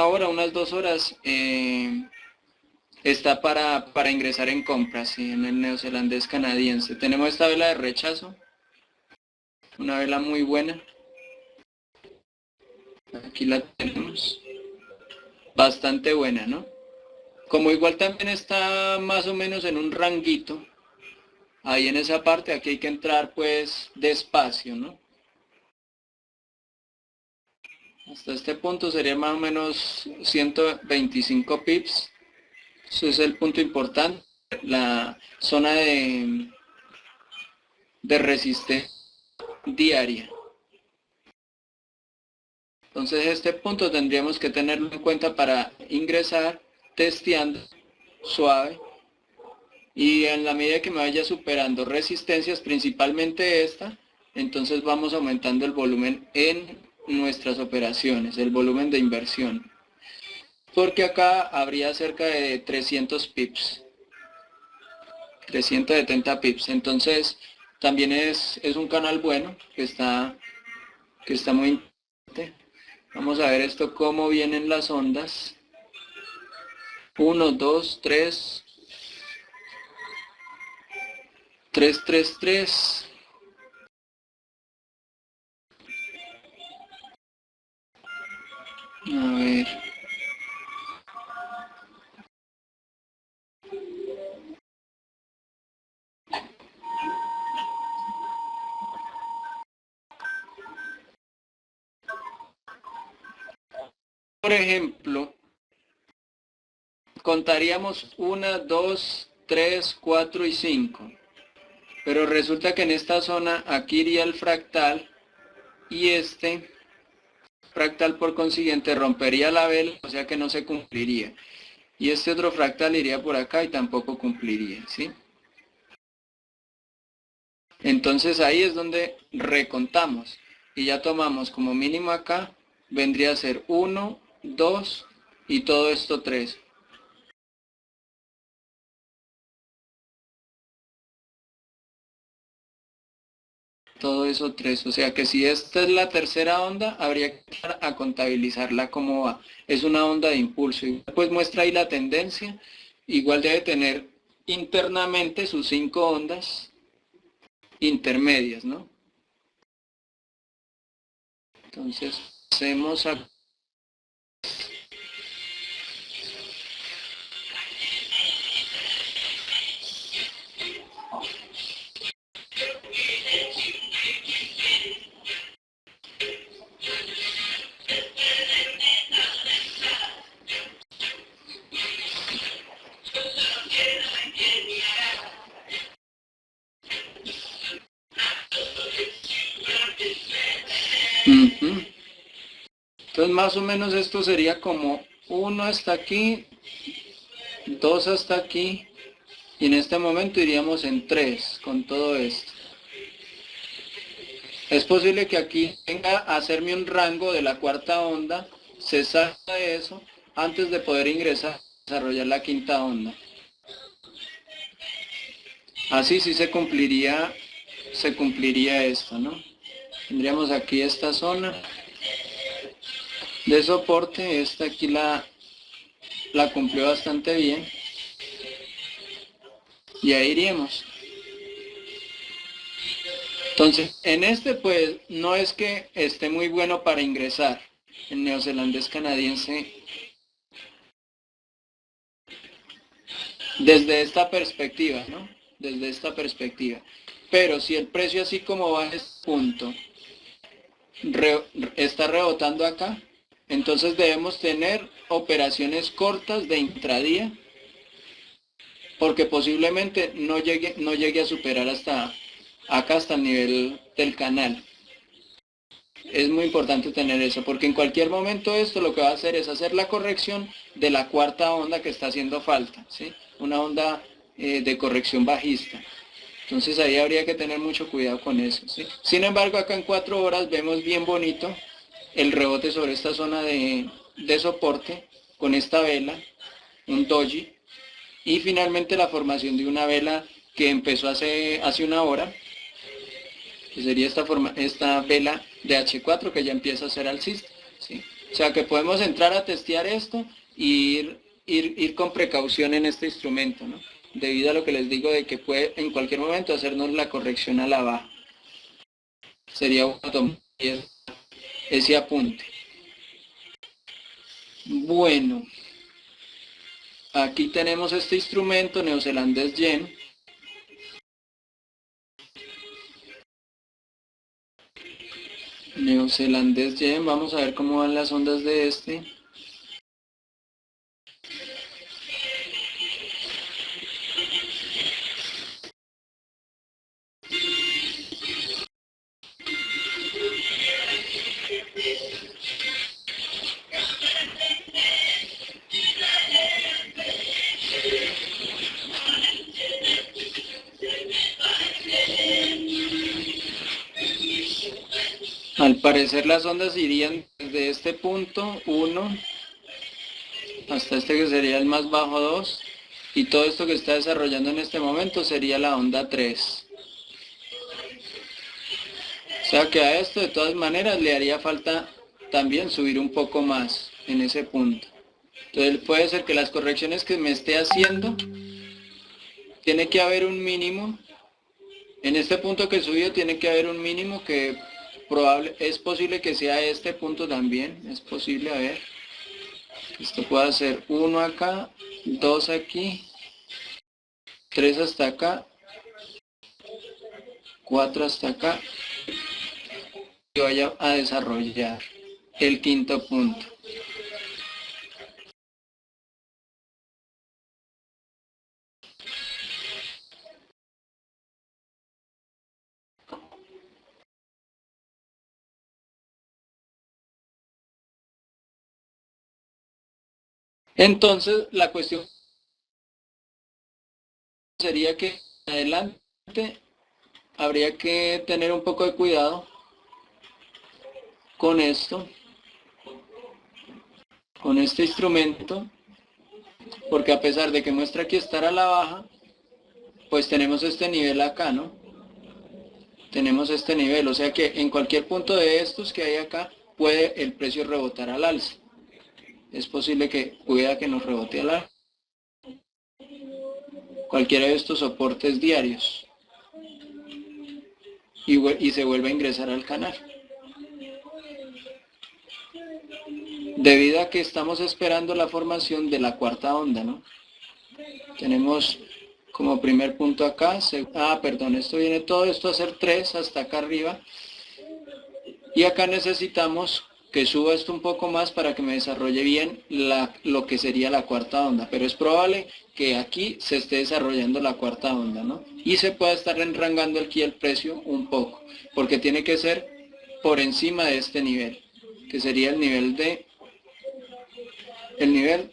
hora, unas 2 horas, está para ingresar en compras, ¿sí? En el neozelandés canadiense. Tenemos esta vela de rechazo, una vela muy buena. Aquí la tenemos. Bastante buena, ¿no? Como igual también está más o menos en un ranguito, ahí en esa parte, aquí hay que entrar pues despacio, ¿no? Hasta este punto sería más o menos 125 pips. Ese es el punto importante. La zona de resistencia diaria. Entonces este punto tendríamos que tenerlo en cuenta para ingresar testeando suave, y en la medida que me vaya superando resistencias, principalmente esta, entonces vamos aumentando el volumen en nuestras operaciones, el volumen de inversión. Porque acá habría cerca de 300 pips, 370 pips. Entonces también es un canal bueno que está muy importante. Vamos a ver esto cómo vienen las ondas. 1, 2, 3, 3, 3, 3. A ver. Por ejemplo, contaríamos 1, 2, 3, 4 y 5. Pero resulta que en esta zona aquí iría el fractal y este fractal por consiguiente rompería la vela, o sea que no se cumpliría. Y este otro fractal iría por acá y tampoco cumpliría, ¿sí? Entonces ahí es donde recontamos y ya tomamos como mínimo acá, vendría a ser 1, 2 y todo esto 3. Todo eso 3, o sea que si esta es la tercera onda, habría que empezar a contabilizarla como va. Es una onda de impulso, y pues muestra ahí la tendencia, igual debe tener internamente sus 5 ondas intermedias, ¿no? Entonces, hacemos a... Entonces, más o menos esto sería como 1 hasta aquí, 2 hasta aquí, y en este momento iríamos en 3 con todo esto. Es posible que aquí venga a hacerme un rango de la cuarta onda, se salga de eso antes de poder ingresar a desarrollar la quinta onda. Así sí se cumpliría esto, ¿no? Tendríamos aquí esta zona de soporte, esta aquí la cumplió bastante bien, y ahí iríamos. Entonces, en este pues no es que esté muy bueno para ingresar, el neozelandés canadiense, desde esta perspectiva, ¿no? Desde esta perspectiva. Pero si el precio así como va a este punto, está rebotando acá, entonces debemos tener operaciones cortas de intradía, porque posiblemente no llegue a superar hasta acá, hasta el nivel del canal. Es muy importante tener eso, porque en cualquier momento esto lo que va a hacer es hacer la corrección de la cuarta onda que está haciendo falta, ¿sí? Una onda de corrección bajista. Entonces ahí habría que tener mucho cuidado con eso, ¿sí? Sin embargo, acá en 4 horas vemos bien bonito el rebote sobre esta zona de soporte con esta vela, un doji, y finalmente la formación de una vela que empezó hace 1 hora, que sería esta vela de H4 que ya empieza a ser alcista, ¿sí? O sea que podemos entrar a testear esto y ir con precaución en este instrumento, ¿no? Debido a lo que les digo de que puede en cualquier momento hacernos la corrección a la baja. Sería bueno tomar ese apunte. Bueno, aquí tenemos este instrumento neozelandés yen. Neozelandés yen, vamos a ver cómo van las ondas de este. Al parecer las ondas irían desde este punto 1 hasta este que sería el más bajo 2, y todo esto que está desarrollando en este momento sería la onda 3. O sea que a esto de todas maneras le haría falta también subir un poco más en ese punto. Entonces puede ser que las correcciones que me esté haciendo, tiene que haber un mínimo, en este punto que subió tiene que haber un mínimo que es posible que sea este punto también, es posible, a ver, esto puede ser 1 acá, 2 aquí, 3 hasta acá, 4 hasta acá, y vaya a desarrollar el quinto punto. Entonces la cuestión sería que adelante habría que tener un poco de cuidado con esto, con este instrumento, porque a pesar de que muestra aquí estar a la baja, pues tenemos este nivel acá, ¿no? Tenemos este nivel, o sea que en cualquier punto de estos que hay acá, puede el precio rebotar al alza. Es posible que pueda que nos rebote al alza. Cualquiera de estos soportes diarios. Y se vuelve a ingresar al canal. Debido a que estamos esperando la formación de la cuarta onda, ¿no? Tenemos como primer punto acá, perdón, esto viene todo esto a ser 3 hasta acá arriba, y acá necesitamos que suba esto un poco más para que me desarrolle bien lo que sería la cuarta onda, pero es probable que aquí se esté desarrollando la cuarta onda, ¿no? Y se pueda estar enrangando aquí el precio un poco, porque tiene que ser por encima de este nivel, que sería el nivel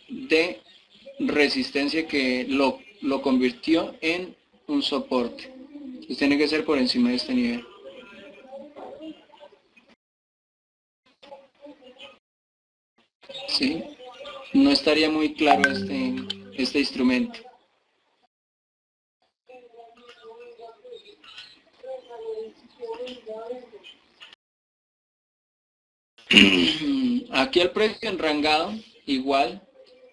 de resistencia que lo convirtió en un soporte. Entonces tiene que ser por encima de este nivel. ¿Sí? No estaría muy claro este instrumento. Aquí el precio enrangado, igual,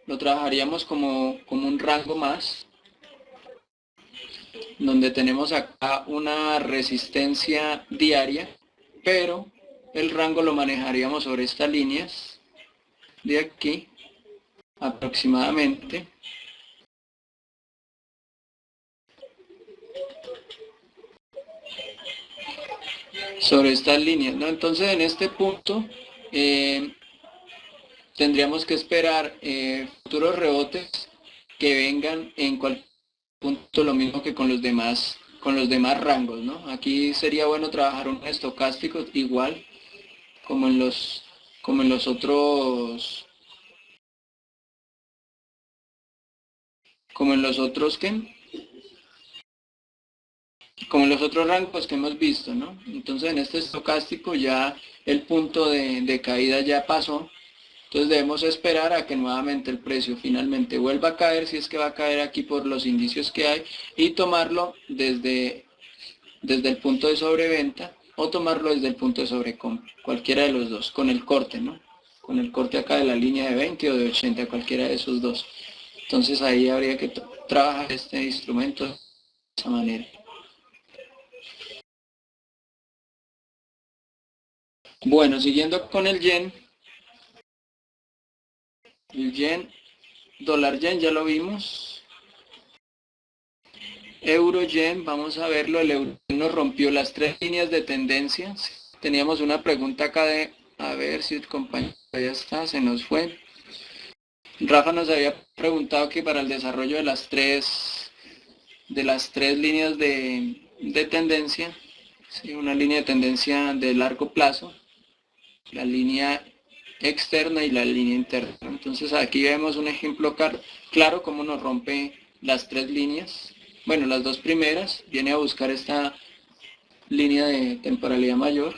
lo trabajaríamos como un rango más, donde tenemos acá una resistencia diaria, pero el rango lo manejaríamos sobre estas líneas de aquí, aproximadamente. Sobre estas líneas, ¿no? Entonces en este punto tendríamos que esperar futuros rebotes que vengan en cualquier punto, lo mismo que con los demás rangos, ¿no? Aquí sería bueno trabajar un estocástico igual como en los otros como en los otros rangos que hemos visto, ¿no? Entonces en este estocástico ya el punto de caída ya pasó. Entonces debemos esperar a que nuevamente el precio finalmente vuelva a caer, si es que va a caer aquí por los indicios que hay, y tomarlo desde el punto de sobreventa o tomarlo desde el punto de sobrecompra, cualquiera de los dos, con el corte, ¿no? Con el corte acá de la línea de 20 o de 80, cualquiera de esos dos. Entonces ahí habría que trabajar este instrumento de esa manera. Bueno, siguiendo con el yen, dólar yen ya lo vimos. Euro yen, vamos a verlo, el euro nos rompió las 3 líneas de tendencia. Teníamos una pregunta acá de, a ver si el compañero ya está, se nos fue. Rafa nos había preguntado que para el desarrollo de las tres líneas de tendencia, ¿sí? Una línea de tendencia de largo plazo, la línea externa y la línea interna. Entonces aquí vemos un ejemplo claro cómo nos rompe las 3 líneas. Bueno, las 2 primeras, viene a buscar esta línea de temporalidad mayor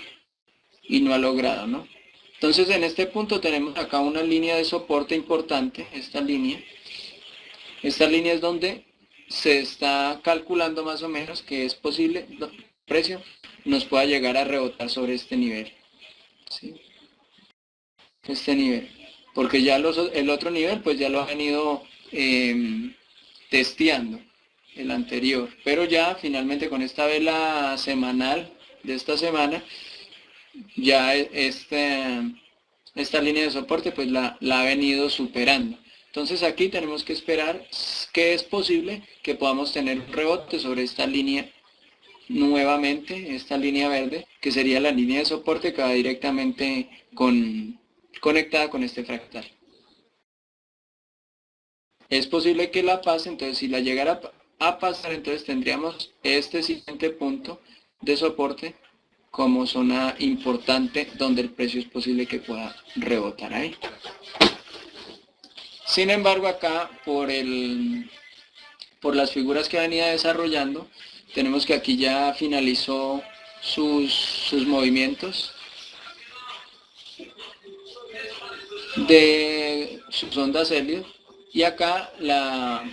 y no ha logrado, ¿no? Entonces en este punto tenemos acá una línea de soporte importante, esta línea. Esta línea es donde se está calculando más o menos que es posible el precio nos pueda llegar a rebotar sobre este nivel, ¿sí? Este nivel, porque ya el otro nivel pues ya lo ha venido testeando, el anterior, pero ya finalmente con esta vela semanal de esta semana, ya esta línea de soporte pues la ha venido superando. Entonces aquí tenemos que esperar que es posible que podamos tener un rebote sobre esta línea nuevamente, esta línea verde, que sería la línea de soporte que va directamente conectada con este fractal. Es posible que la pase, entonces si la llegara a pasar, entonces tendríamos este siguiente punto de soporte como zona importante donde el precio es posible que pueda rebotar ahí. Sin embargo, acá por las figuras que venía desarrollando, tenemos que aquí ya finalizó sus movimientos de sus ondas Elliott, y acá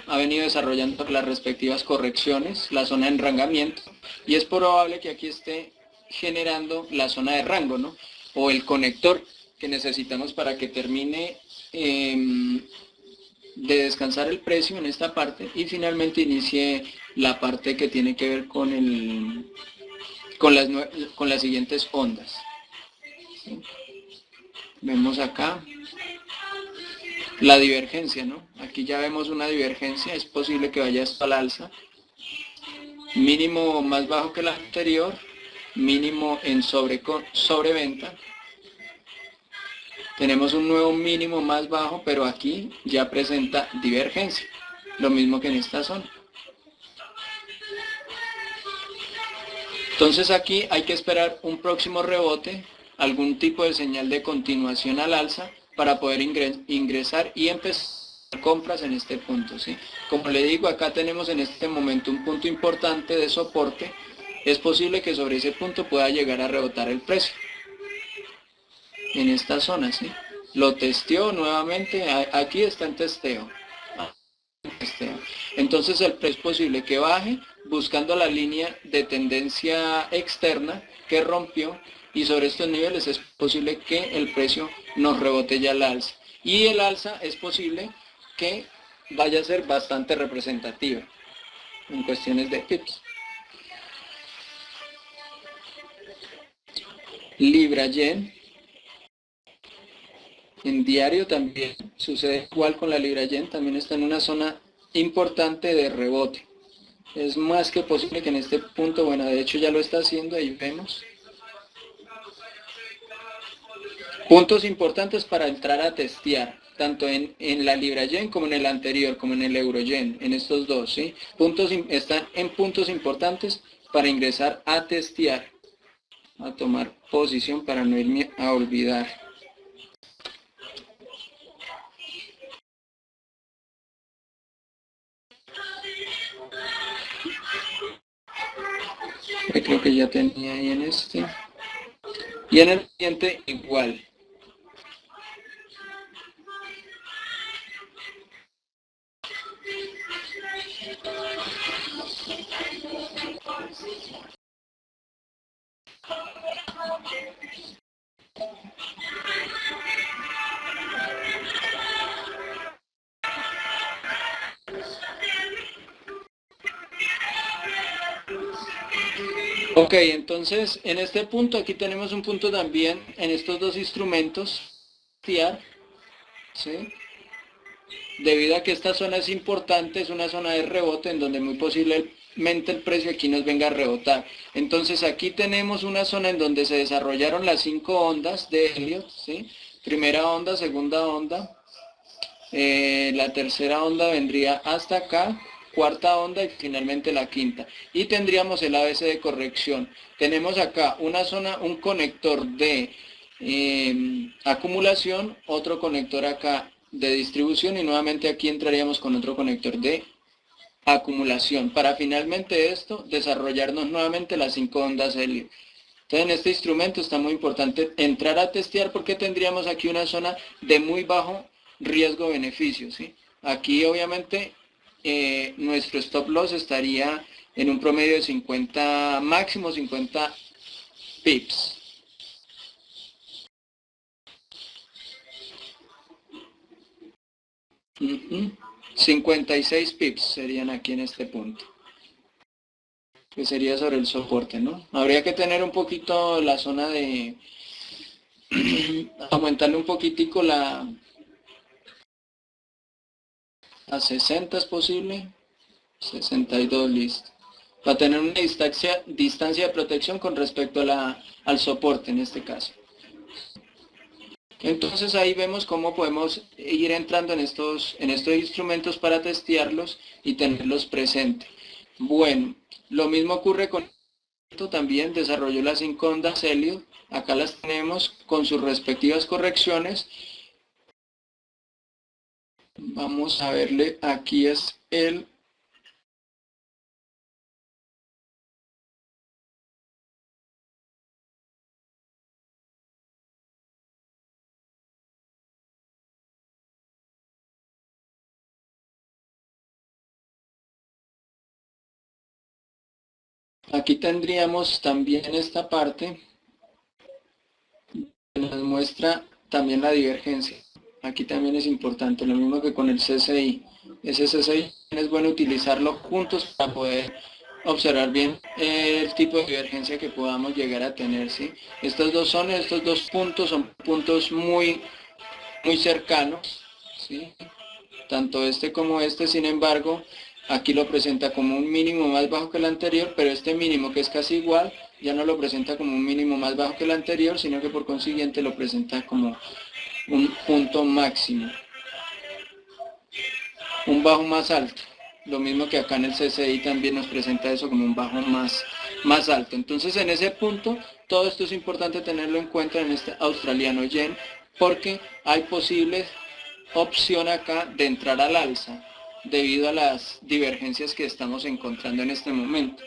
ha venido desarrollando las respectivas correcciones, la zona de enrangamiento, y es probable que aquí esté generando la zona de rango, ¿no? O el conector que necesitamos para que termine de descansar el precio en esta parte y finalmente inicie la parte que tiene que ver con las siguientes ondas. ¿Sí? Vemos acá la divergencia, ¿no? Aquí ya vemos una divergencia, es posible que vaya esto al alza. Mínimo más bajo que el anterior, mínimo en sobreventa. Tenemos un nuevo mínimo más bajo, pero aquí ya presenta divergencia, lo mismo que en esta zona. Entonces aquí hay que esperar un próximo rebote, algún tipo de señal de continuación al alza para poder ingresar y empezar compras en este punto, ¿sí? Como le digo, acá tenemos en este momento un punto importante de soporte. Es posible que sobre ese punto pueda llegar a rebotar el precio en esta zona, ¿sí? Lo testeó nuevamente, aquí está en testeo. Entonces el precio es posible que baje buscando la línea de tendencia externa que rompió, y sobre estos niveles es posible que el precio nos rebote ya al alza. Y el alza es posible que vaya a ser bastante representativa en cuestiones de pips. Libra-Yen. En diario también sucede igual con la Libra-Yen, también está en una zona importante de rebote. Es más que posible que en este punto, bueno, de hecho ya lo está haciendo, ahí vemos. Puntos importantes para entrar a testear, tanto en la Libra-Yen como en el anterior, como en el Euro-Yen, en estos dos, ¿sí? Están en puntos importantes para ingresar a testear, a tomar posición para no irme a olvidar. Creo que ya tenía ahí en este. Y en el siguiente igual. Ok, entonces en este punto, aquí tenemos un punto también en estos dos instrumentos, ¿sí? Debido a que esta zona es importante, es una zona de rebote en donde muy posiblemente el precio aquí nos venga a rebotar. Entonces aquí tenemos una zona en donde se desarrollaron las 5 ondas de Elliott, ¿sí? Primera onda, segunda onda, la tercera onda vendría hasta acá, cuarta onda y finalmente la quinta. Y tendríamos el ABC de corrección. Tenemos acá una zona, un conector de acumulación, otro conector acá de distribución y nuevamente aquí entraríamos con otro conector de acumulación para finalmente desarrollarnos nuevamente las 5 ondas Elliott. Entonces en este instrumento está muy importante entrar a testear porque tendríamos aquí una zona de muy bajo riesgo-beneficio, ¿sí? Aquí obviamente nuestro stop loss estaría en un promedio de 50, máximo 50 pips. Uh-huh. 56 pips serían aquí en este punto, que sería sobre el soporte, ¿no? Habría que tener un poquito la zona de aumentarle un poquitico a 60 es posible, 62 listo, para tener una distancia de protección con respecto a al soporte en este caso. Entonces ahí vemos cómo podemos ir entrando en estos instrumentos para testearlos y tenerlos presentes. Bueno, lo mismo ocurre con esto también, desarrolló las 5 ondas Elliott, acá las tenemos con sus respectivas correcciones. Vamos a verle, aquí es el aquí tendríamos también esta parte que nos muestra también la divergencia. Aquí también es importante, lo mismo que con el CCI. Ese CCI es bueno utilizarlo juntos para poder observar bien el tipo de divergencia que podamos llegar a tener, ¿sí? Estos dos puntos son puntos muy cercanos, ¿sí? Tanto este como este, sin embargo, aquí lo presenta como un mínimo más bajo que el anterior, pero este mínimo, que es casi igual, ya no lo presenta como un mínimo más bajo que el anterior, sino que por consiguiente lo presenta como un punto máximo, un bajo más alto. Lo mismo que acá en el CCI también nos presenta eso como un bajo más alto. Entonces en ese punto, todo esto es importante tenerlo en cuenta en este australiano yen, porque hay posibles opción acá de entrar al alza debido a las divergencias que estamos encontrando en este momento.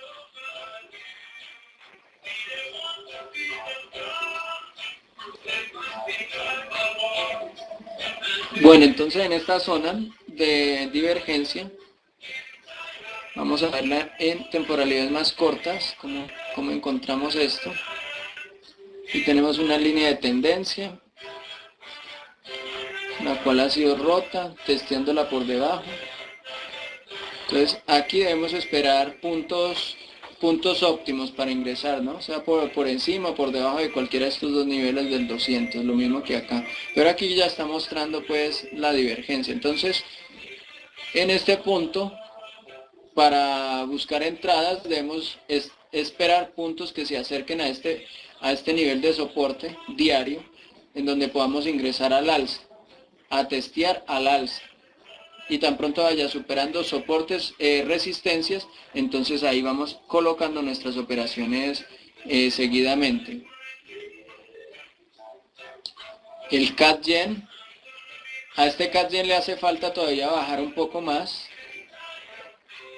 Bueno, entonces en esta zona de divergencia vamos a verla en temporalidades más cortas, como encontramos esto. Y tenemos una línea de tendencia, la cual ha sido rota, testeándola por debajo. Entonces aquí debemos esperar puntos óptimos para ingresar, ¿no? O sea, por encima o por debajo de cualquiera de estos dos niveles del 200, lo mismo que acá. Pero aquí ya está mostrando pues la divergencia. Entonces, en este punto, para buscar entradas debemos esperar puntos que se acerquen a este nivel de soporte diario, en donde podamos ingresar al alza, a testear al alza. Y tan pronto vaya superando soportes, resistencias, entonces ahí vamos colocando nuestras operaciones seguidamente. El CAD Yen, a este CAD Yen le hace falta todavía bajar un poco más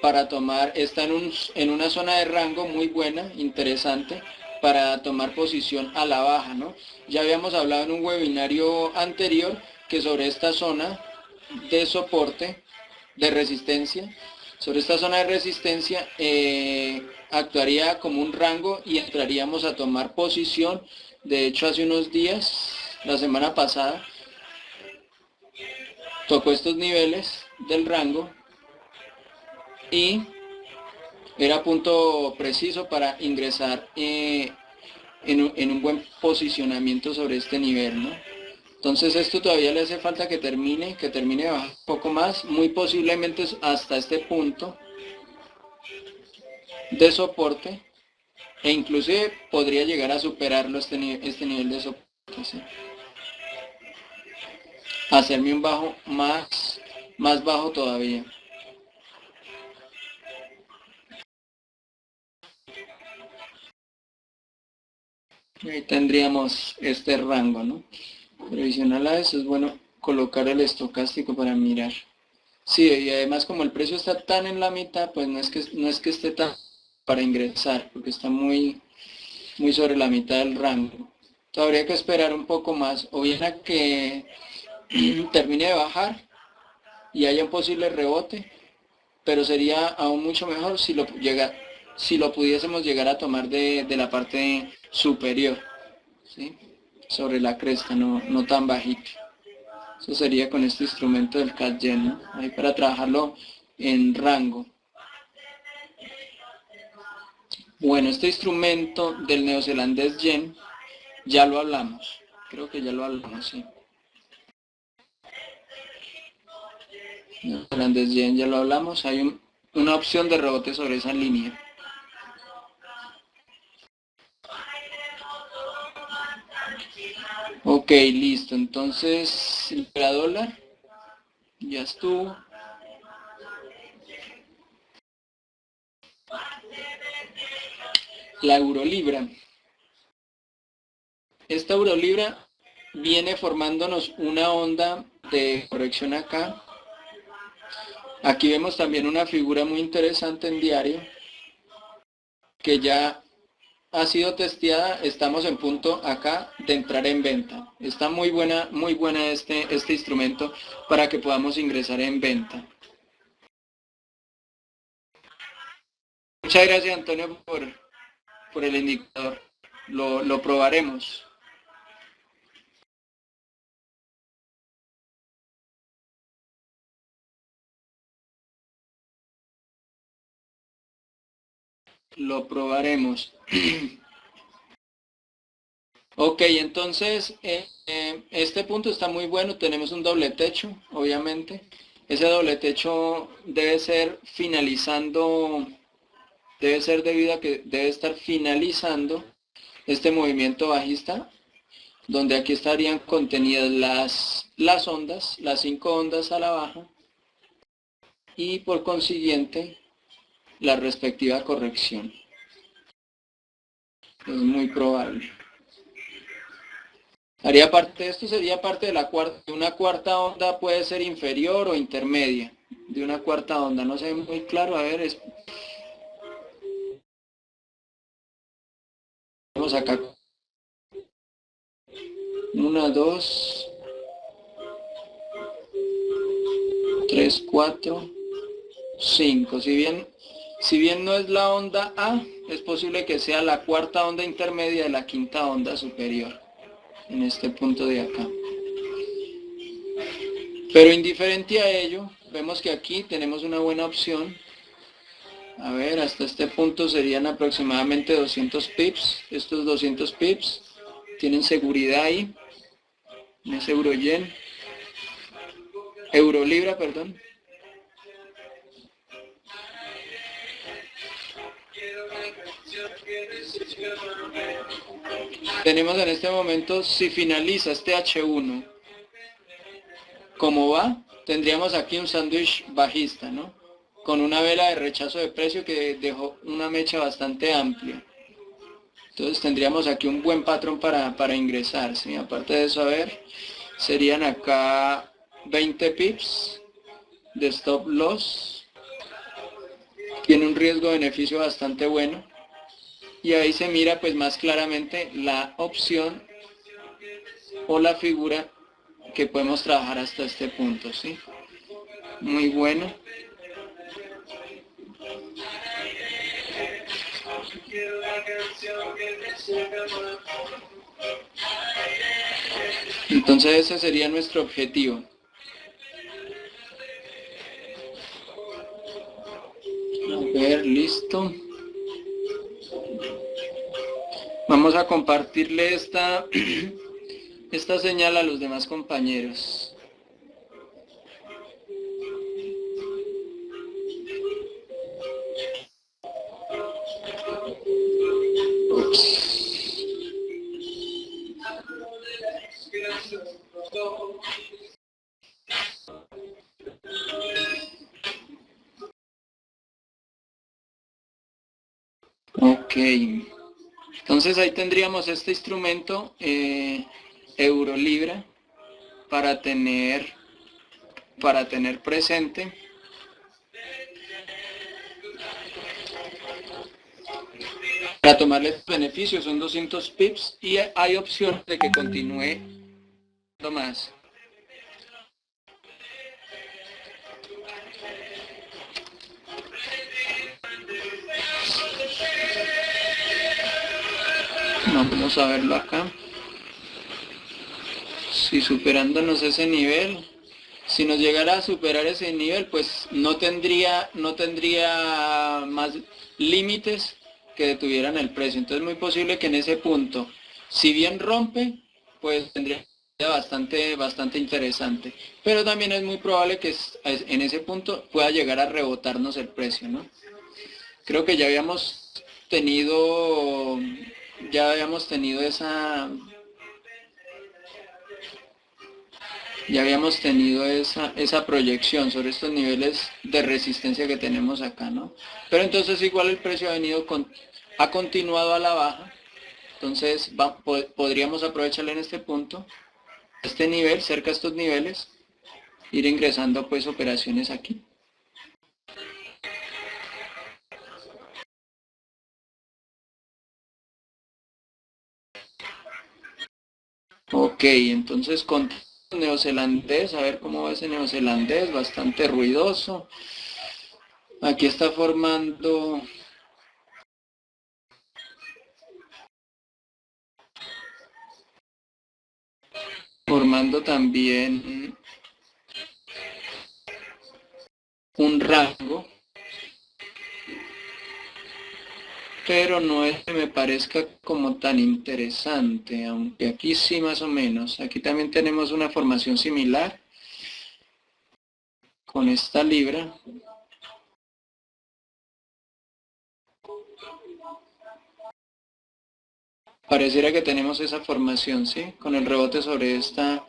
para tomar, está en una zona de rango muy buena, interesante, para tomar posición a la baja, ¿no? Ya habíamos hablado en un webinario anterior que sobre esta zona de soporte, de resistencia, sobre esta zona de resistencia actuaría como un rango y entraríamos a tomar posición. De hecho, hace unos días, la semana pasada, tocó estos niveles del rango y era punto preciso para ingresar en un buen posicionamiento sobre este nivel, ¿no? Entonces esto todavía le hace falta que termine de bajar un poco más, muy posiblemente hasta este punto de soporte, e inclusive podría llegar a superarlo este nivel de soporte, ¿sí? Hacerme un bajo más bajo todavía. Y ahí tendríamos este rango, ¿no? Pero adicional a eso es bueno colocar el estocástico para mirar. Sí, y además como el precio está tan en la mitad, pues no es que esté tan para ingresar, porque está muy muy sobre la mitad del rango. Habría que esperar un poco más, o bien a que termine de bajar y haya un posible rebote, pero sería aún mucho mejor si lo pudiésemos llegar a tomar de la parte superior, ¿sí? Sobre la cresta, no tan bajito. Eso sería con este instrumento del CAD Yen, ¿no? Ahí para trabajarlo en rango. Bueno, este instrumento del neozelandés Yen ya lo hablamos. Creo que ya lo hablamos, sí. Neozelandés Yen ya lo hablamos. Hay una opción de rebote sobre esa línea. Ok, listo. Entonces, libra dólar ya estuvo. La eurolibra. Esta eurolibra viene formándonos una onda de corrección acá. Aquí vemos también una figura muy interesante en diario que ya ha sido testeada. Estamos en punto acá de entrar en venta. Está muy buena este instrumento para que podamos ingresar en venta. Muchas gracias, Antonio, por el indicador. Lo probaremos. Lo probaremos. Ok, entonces este punto está muy bueno. Tenemos un doble techo, obviamente. Ese doble techo debe ser debido a que debe estar finalizando este movimiento bajista, donde aquí estarían contenidas las ondas, las 5 ondas a la baja, y por consiguiente la respectiva corrección. Es muy probable. Esto sería parte de una cuarta onda. Puede ser inferior o intermedia de una cuarta onda. No sé muy claro. A ver, vamos acá. 1, 2, 3, 4, 5. Si bien no es la onda A, es posible que sea la cuarta onda intermedia de la quinta onda superior, en este punto de acá. Pero indiferente a ello, vemos que aquí tenemos una buena opción. A ver, hasta este punto serían aproximadamente 200 pips. Estos 200 pips tienen seguridad ahí. No es euro-yen. Euro-libra, perdón. Tenemos en este momento, si finaliza este H1 como va, tendríamos aquí un sándwich bajista, ¿no? Con una vela de rechazo de precio que dejó una mecha bastante amplia. Entonces tendríamos aquí un buen patrón para ingresar, ¿sí? Aparte de eso, a ver, serían acá 20 pips de stop loss. Tiene un riesgo-beneficio bastante bueno. Y ahí se mira pues más claramente la opción o la figura que podemos trabajar hasta este punto, ¿sí? Muy bueno. Entonces ese sería nuestro objetivo. A ver, listo. Vamos a compartirle esta señal a los demás compañeros. Ok, entonces ahí tendríamos este instrumento euro-libra para tener presente. Para tomarles beneficios son 200 pips y hay opción de que continúe más. Vamos a verlo acá. Si superándonos ese nivel, si nos llegara a superar ese nivel, pues no tendría más límites que detuvieran el precio. Entonces es muy posible que en ese punto, si bien rompe, pues tendría bastante interesante. Pero también es muy probable que en ese punto pueda llegar a rebotarnos el precio, ¿no? Creo que ya habíamos tenido esa proyección sobre estos niveles de resistencia que tenemos acá, ¿no? Pero entonces igual el precio ha continuado a la baja, entonces podríamos aprovecharle en este punto, este nivel, cerca de estos niveles, ir ingresando pues operaciones aquí. Ok, entonces con neozelandés, a ver cómo va ese neozelandés, bastante ruidoso. Aquí está formando también un rango, pero no es que me parezca como tan interesante, aunque aquí sí más o menos. Aquí también tenemos una formación similar con esta libra. Pareciera que tenemos esa formación, ¿sí? Con el rebote sobre esta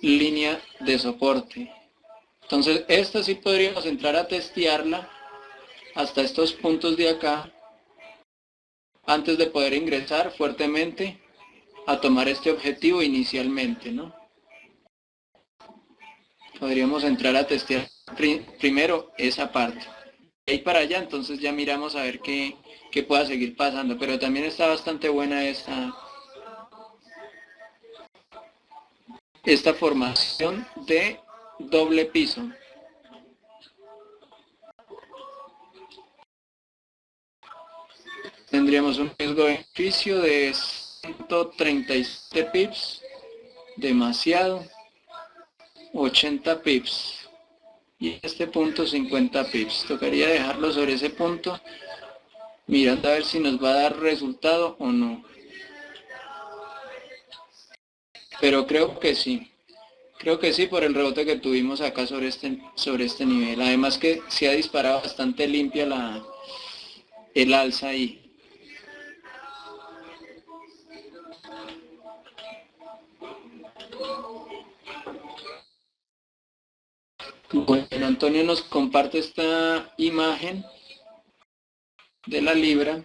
línea de soporte. Entonces, esta sí podríamos entrar a testearla hasta estos puntos de acá, antes de poder ingresar fuertemente a tomar este objetivo inicialmente, ¿no? Podríamos entrar a testear primero esa parte. De ahí para allá, entonces ya miramos a ver qué pueda seguir pasando, pero también está bastante buena esta formación de doble piso. Tendríamos un riesgo de beneficio de 137 pips, demasiado, 80 pips y este punto 50 pips. Tocaría dejarlo sobre ese punto, mirando a ver si nos va a dar resultado o no. Pero creo que sí. Creo que sí, por el rebote que tuvimos acá sobre este nivel. Además que se ha disparado bastante limpia el alza ahí. Bueno, Antonio nos comparte esta imagen de la libra,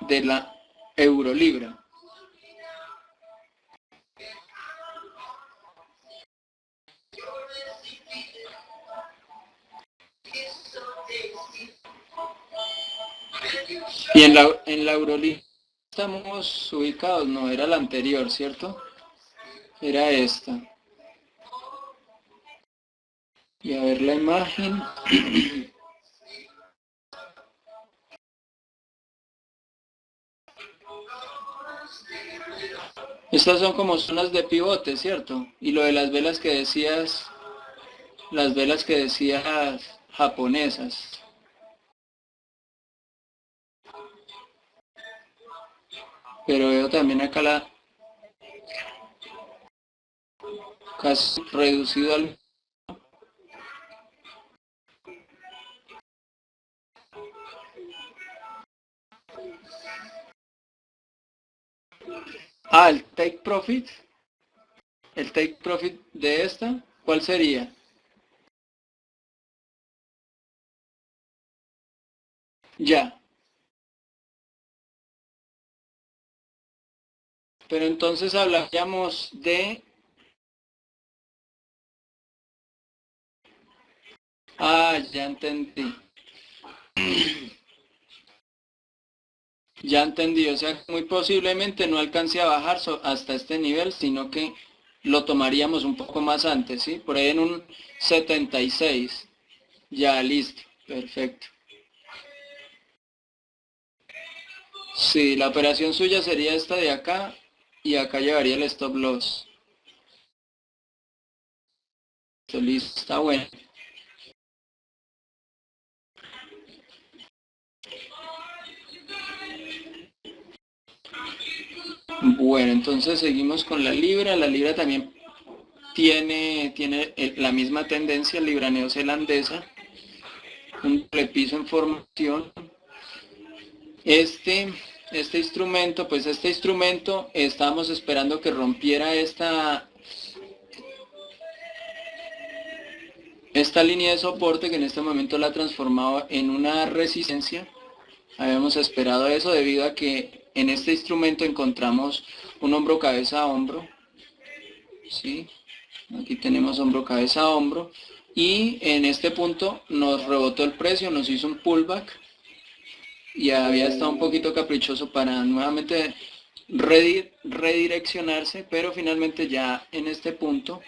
de la eurolibra. Y en la eurolibra estamos ubicados, no, era la anterior, ¿cierto? Era esta. Y a ver la imagen. Estas son como zonas de pivote, ¿cierto? Y lo de las velas que decías japonesas. Pero veo también acá casi reducido al... Ah, el take profit. El take profit de esta, ¿cuál sería? Ya. Pero entonces hablaríamos de... Ah, ya entendí. Ya entendí, o sea, muy posiblemente no alcance a bajar hasta este nivel, sino que lo tomaríamos un poco más antes, ¿sí? Por ahí en un 76. Ya, listo, perfecto. Sí, la operación suya sería esta de acá y acá llevaría el stop loss. Listo, está bueno. Bueno, entonces seguimos con la libra. La libra también tiene la misma tendencia, libra neozelandesa, un repiso en formación. Este instrumento, pues este instrumento estábamos esperando que rompiera esta línea de soporte que en este momento la ha transformado en una resistencia. Habíamos esperado eso debido a que en este instrumento encontramos un hombro cabeza a hombro, ¿sí? Aquí tenemos hombro cabeza a hombro y en este punto nos rebotó el precio, nos hizo un pullback y había estado un poquito caprichoso para nuevamente redireccionarse, pero finalmente ya en este punto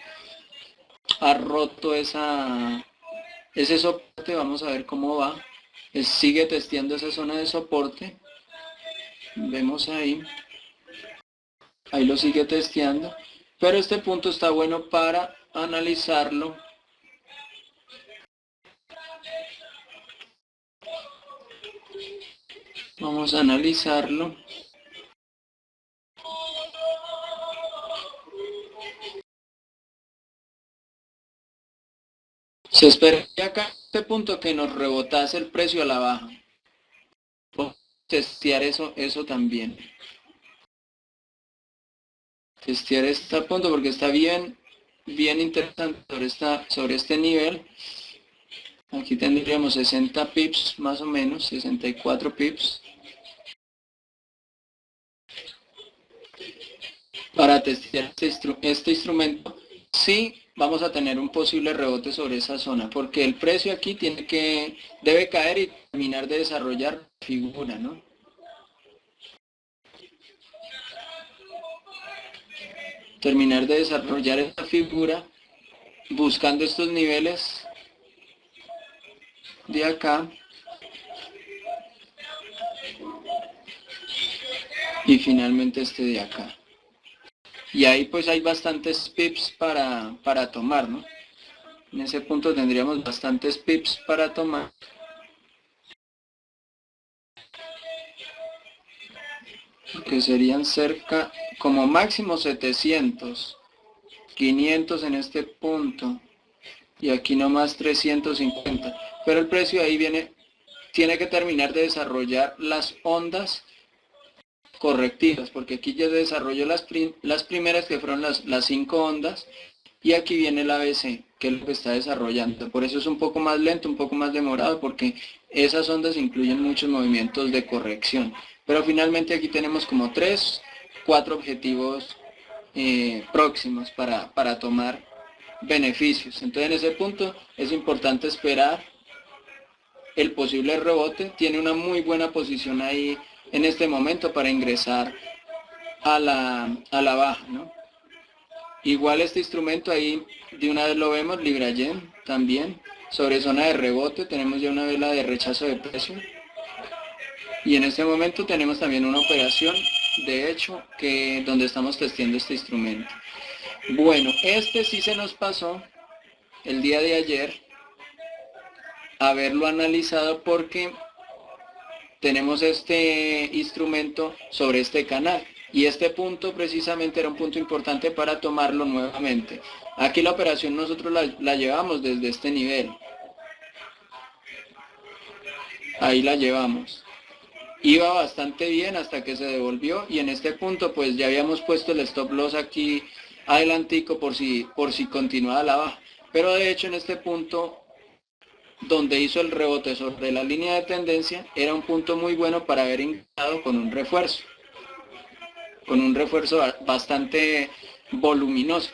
ha roto ese soporte. Vamos a ver cómo va. Sigue testeando esa zona de soporte. Vemos ahí lo sigue testeando, pero este punto está bueno para analizarlo. Vamos a analizarlo. Se esperaría acá en este punto que nos rebotase el precio a la baja. Podemos testear eso también. Testear este punto porque está bien interesante sobre este nivel. Aquí tendríamos 60 pips más o menos, 64 pips. Para testear este instrumento, sí vamos a tener un posible rebote sobre esa zona, porque el precio aquí debe caer y terminar de desarrollar la figura, ¿no? Terminar de desarrollar esta figura buscando estos niveles de acá y finalmente este de acá. Y ahí pues hay bastantes pips para tomar, ¿no? En ese punto tendríamos bastantes pips para tomar. Que serían cerca, como máximo 700, 500 en este punto, y aquí nomás 350. Pero el precio ahí tiene que terminar de desarrollar las ondas correctivas, porque aquí ya desarrolló las primeras que fueron las 5 ondas, y aquí viene el ABC, que es lo que está desarrollando. Por eso es un poco más lento, un poco más demorado, porque esas ondas incluyen muchos movimientos de corrección. Pero finalmente aquí tenemos como 4 objetivos próximos para tomar beneficios. Entonces en ese punto es importante esperar el posible rebote. Tiene una muy buena posición ahí en este momento para ingresar a la baja, ¿no? Igual este instrumento ahí de una vez lo vemos, Libra Yen también. Sobre zona de rebote tenemos ya una vela de rechazo de precio. Y en este momento tenemos también una operación, de hecho, donde estamos testeando este instrumento. Bueno, este sí se nos pasó el día de ayer haberlo analizado porque tenemos este instrumento sobre este canal. Y este punto precisamente era un punto importante para tomarlo nuevamente. Aquí la operación nosotros la llevamos desde este nivel. Ahí la llevamos. Iba bastante bien hasta que se devolvió y en este punto pues ya habíamos puesto el stop loss aquí adelantico por si continuaba la baja. Pero de hecho en este punto donde hizo el rebote sobre la línea de tendencia era un punto muy bueno para haber ingresado con un refuerzo bastante voluminoso.